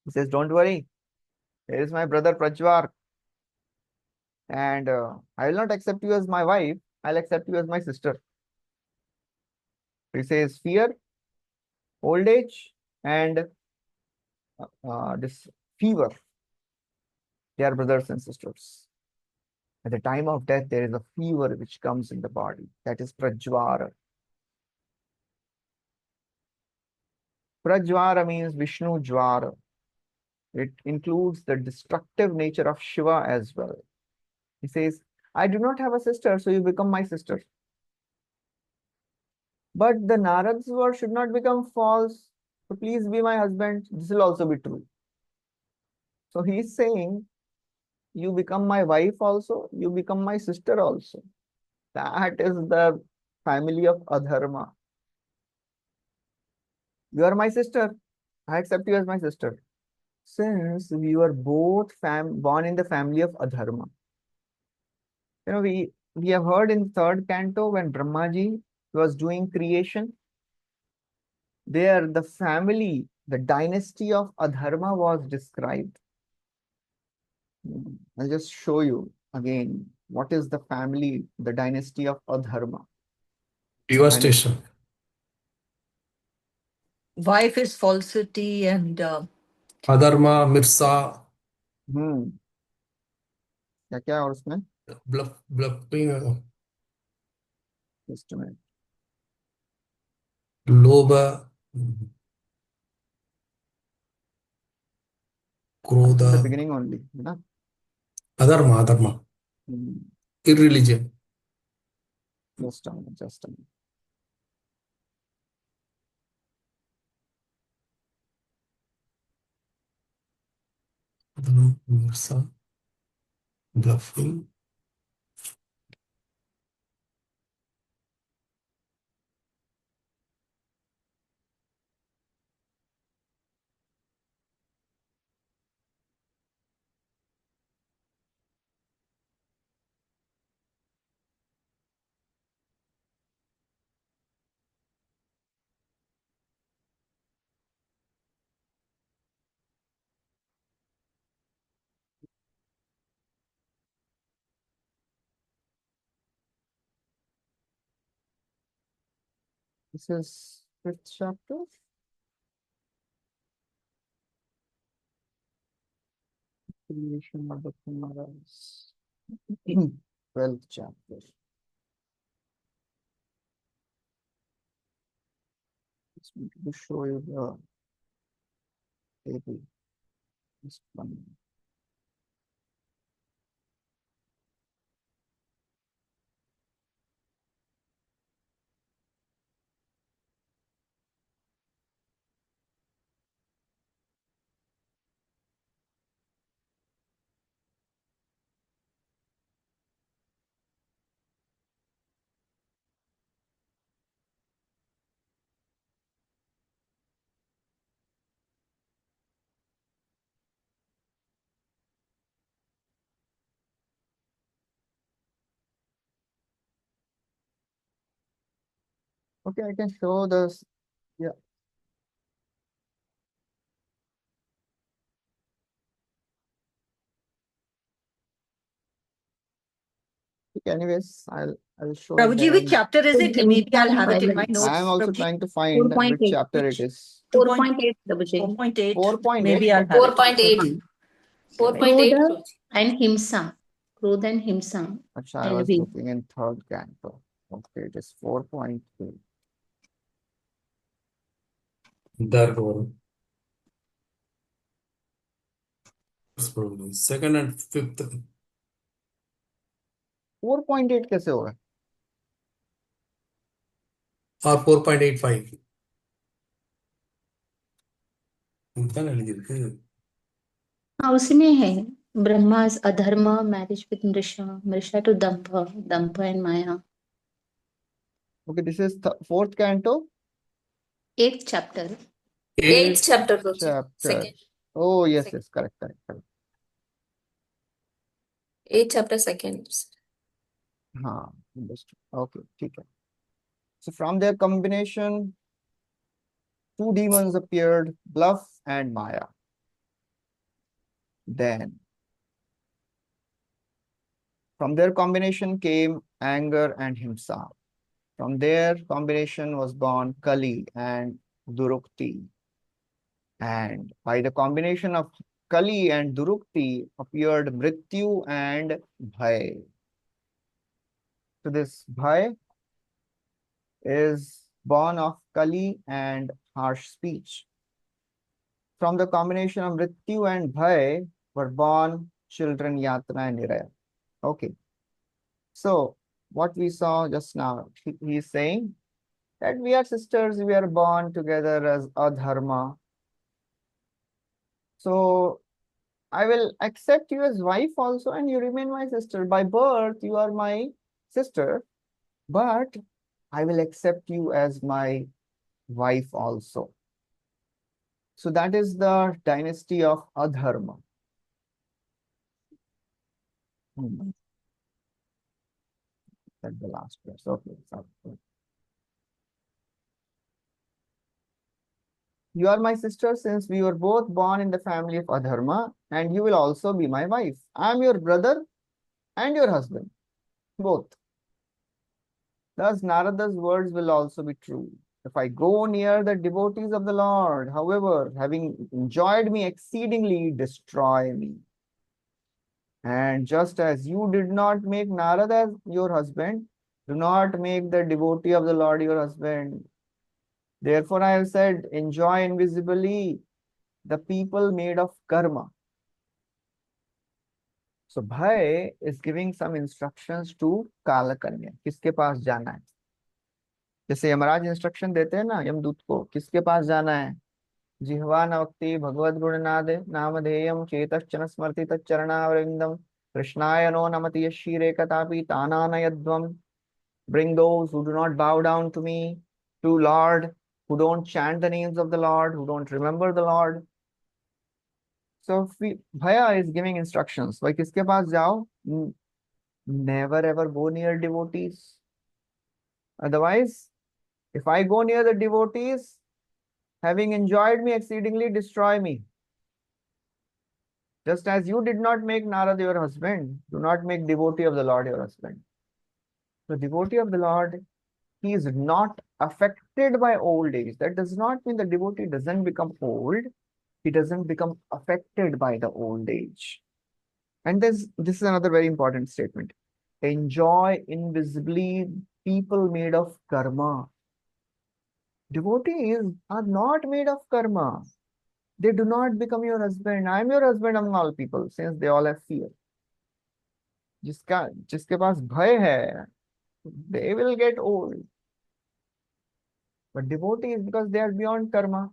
He says, don't worry. Here is my brother Prajvar. And I will not accept you as my wife. I'll accept you as my sister. He says fear, old age, and this fever. They are brothers and sisters. At the time of death, there is a fever which comes in the body. That is Prajvara. Prajvara means Vishnu Jvara. It includes the destructive nature of Shiva as well. He says, I do not have a sister, so you become my sister. But the Narad's word should not become false. So please be my husband. This will also be true. So he is saying, you become my wife also, you become my sister also. That is the family of Adharma. You are my sister. I accept you as my sister. Since we were both born in the family of Adharma. We have heard in third canto when Brahmaji was doing creation. There the family, the dynasty of Adharma was described. I'll just show you again what is the family, the dynasty of Adharma. Devastation. Wife is falsity and Adharma, Mirza, क्या क्या है और उसमें bluffing, just a minute. Lobha, In the Krodha, beginning only, na? Adharma, irreligion. Just a minute, just a minute. Mirza, bluffing. This is fifth chapter. Creation of the Kumaras. 12th chapter. Just need to show you the table. Just one minute. Okay, I can show this. Yeah. Anyways, I'll show it Prabhuji, there. which chapter is it? Maybe I'll have it in my notes. I am also Prabhuji. trying to find which 4.8. chapter it is. 4.8, Prabhuji. 4.8. 4.8. Maybe I'll have it. 4.8. 4.8. Krodha and Himsa. Krodha and Himsa. Actually, I And was we. looking in third canto. Okay, it is 4.8. Therefore, second and fifth. 4.8 कैसे होगा? Or 4.85. इतना नहीं लिखा है। हाँ उसी में है Brahma's adharma, marriage with Mrisha, Mrisha to Dambha, Dambha and Maya. Okay, this is fourth canto. 8th chapter. 8th chapter, Prabhuji. Chapter. Second. Oh, yes, Second. yes, correct. 8th chapter, second. हाँ, understood. Okay, ठीक है. So from their combination, two demons appeared, Bluff and Maya. Then, from their combination came anger and Himsa. From their combination was born Kali and Durukti. And by the combination of Kali and Durukti appeared Mrityu and Bhai. So this Bhai is born of Kali and harsh speech. From the combination of Mrityu and Bhai were born children Yatra and Niraya. Okay. So what we saw just now, he is saying that we are sisters, we are born together as adharma. So I will accept you as wife also, and you remain my sister. By birth, you are my sister, but I will accept you as my wife also. So that is the dynasty of Adharma. That's the last verse. Okay. You are my sister since we were both born in the family of Adharma, and you will also be my wife. I am your brother and your husband, both. Thus, Narada's words will also be true. If I go near the devotees of the Lord, however, having enjoyed me exceedingly, destroy me. And just as you did not make Narada your husband, do not make the devotee of the Lord your husband. Therefore, I have said, enjoy invisibly the people made of karma. So, Bhai is giving some instructions to Kalakanya. किसके पास जाना है? जैसे Yamraj instruction देते हैं ना यमदूत को, किसके पास जाना है? जिह्वा न वक्ति भगवद गुणनाद नामधेयम चेतश्चन स्मृति तच्चरणारविंदम कृष्णाय नो नमति यशीरे कदापि तानानयध्वम. Bring those who do not bow down to me, to Lord, who don't chant the names of the Lord, who don't remember the Lord. So Bhaya is giving instructions. भाई किसके पास जाओ? Never ever go near devotees. Otherwise, if I go near the devotees, having enjoyed me exceedingly, destroy me. Just as you did not make Narada your husband, do not make devotee of the Lord your husband. The devotee of the Lord, he is not affected by old age. That does not mean the devotee doesn't become old. He doesn't become affected by the old age. And this is another very important statement. Enjoy invisibly people made of karma. Devotees are not made of karma. They do not become your husband. I am your husband among all people, since they all have fear. जिसके पास भय है, they will get old. But devotees, because they are beyond karma.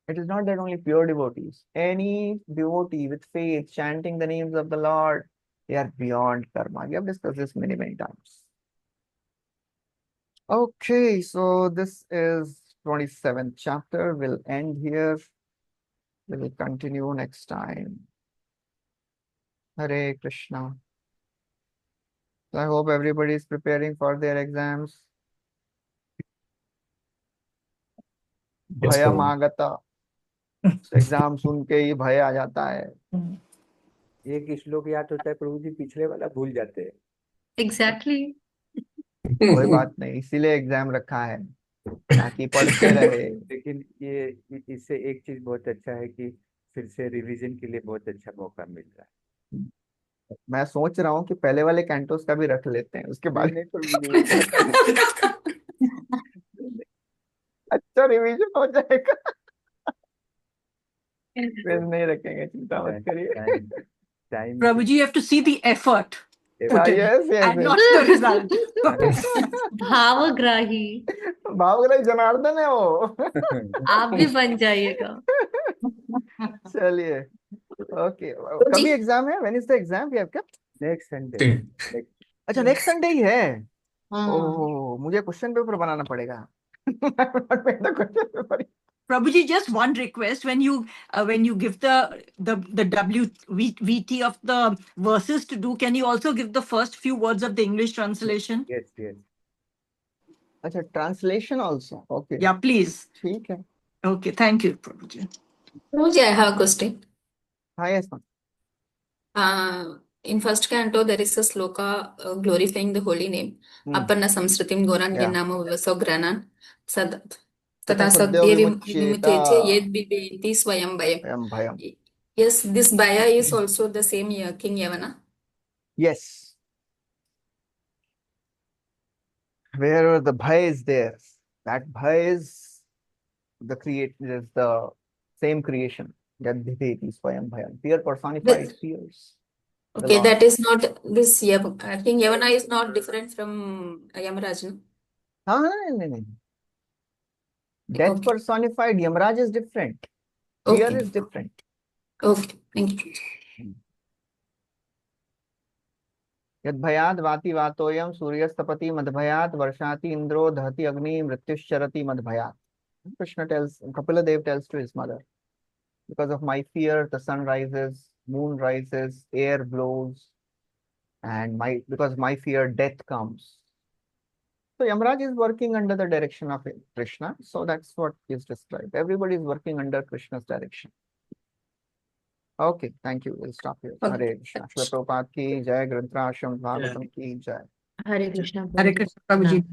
It is not that only pure devotees. Any devotee with faith, chanting the names of the Lord, they are beyond karma. We have discussed this many, many times. Okay, so this is 27th chapter. We'll end here. We will continue next time. Hare Krishna. So I hope everybody is preparing for their exams. Yes, Bhayam Prabhu. agata. Exam सुन के ही भय आ जाता है. एक श्लोक याद होता है प्रभु जी, पिछले वाला भूल जाते हैं. Exactly. कोई बात नहीं, इसीलिए एग्जाम रखा है ताकि पढ़ते रहे. लेकिन ये इससे एक चीज बहुत अच्छा है कि फिर से रिवीजन के लिए बहुत अच्छा मौका मिल रहा है. मैं सोच रहा हूँ कि पहले वाले कैंटोस का भी रख लेते हैं, उसके बाद नहीं प्रभु जी, अच्छा रिवीजन हो जाएगा. फिर नहीं रखेंगे, चिंता मत करिए. Time Prabhuji, you have to see the effort put in yes, yes, and yes. not the result. भावग्राही. भावग्राही जनार्दन है वो. आप भी बन जाइएगा. चलिए, ओके. कभी एग्जाम है? When is the exam we have kept? Next Sunday. अच्छा, नेक्स्ट संडे ही है. ओह, मुझे क्वेश्चन पेपर बनाना पड़ेगा. Question paper. Prabhuji, just one request: when you give the WVT of the verses to do, can you also give the first few words of the English translation? Yes, yes. अच्छा, translation also. Okay, Yeah, please. ठीक है. Okay, thank you, Prabhuji. Prabhuji, I have a question. हाँ, yes ma'am. In first canto, there is a sloka glorifying the holy name. Aparna samsritim goran Yeah. yenamo vivaso granan sadat तथा tata सद्यो sadhye विमुच्येत vimucheche yed bibeti swayam bayam. वयं भयम्. Yes, this baya is also the same King Yavana. Yes. Wherever the bhai is there, that bhai is the same creation. That Bhiveti Swayam Bhayam. Fear personified fears. The Okay, Lord. that is not this King Yavana is not different from Yamaraj, no? No. Death Okay. personified, Yamraj is different. Fear Okay. is different. Okay. Thank you. यद्भयाद् वाति वातोयम सूर्यस्तपति मद्भयात् वर्षाति इंद्रो दहति अग्नि मृत्युश्चरति मद्भयात्. Krishna tells, Kapila Dev tells to his mother, because of my fear, the sun rises, moon rises, air blows, and because of my fear, death comes. So Yamraj is working under the direction of Krishna. So that's what is described. Everybody is working under Krishna's direction. Okay, thank you. We'll stop here. Okay. Hare Krishna. Shri Prabhupada ki jai, Granth Ashram Bhagavatam ki jai. Hare Krishna. Hare Krishna, Prabhuji.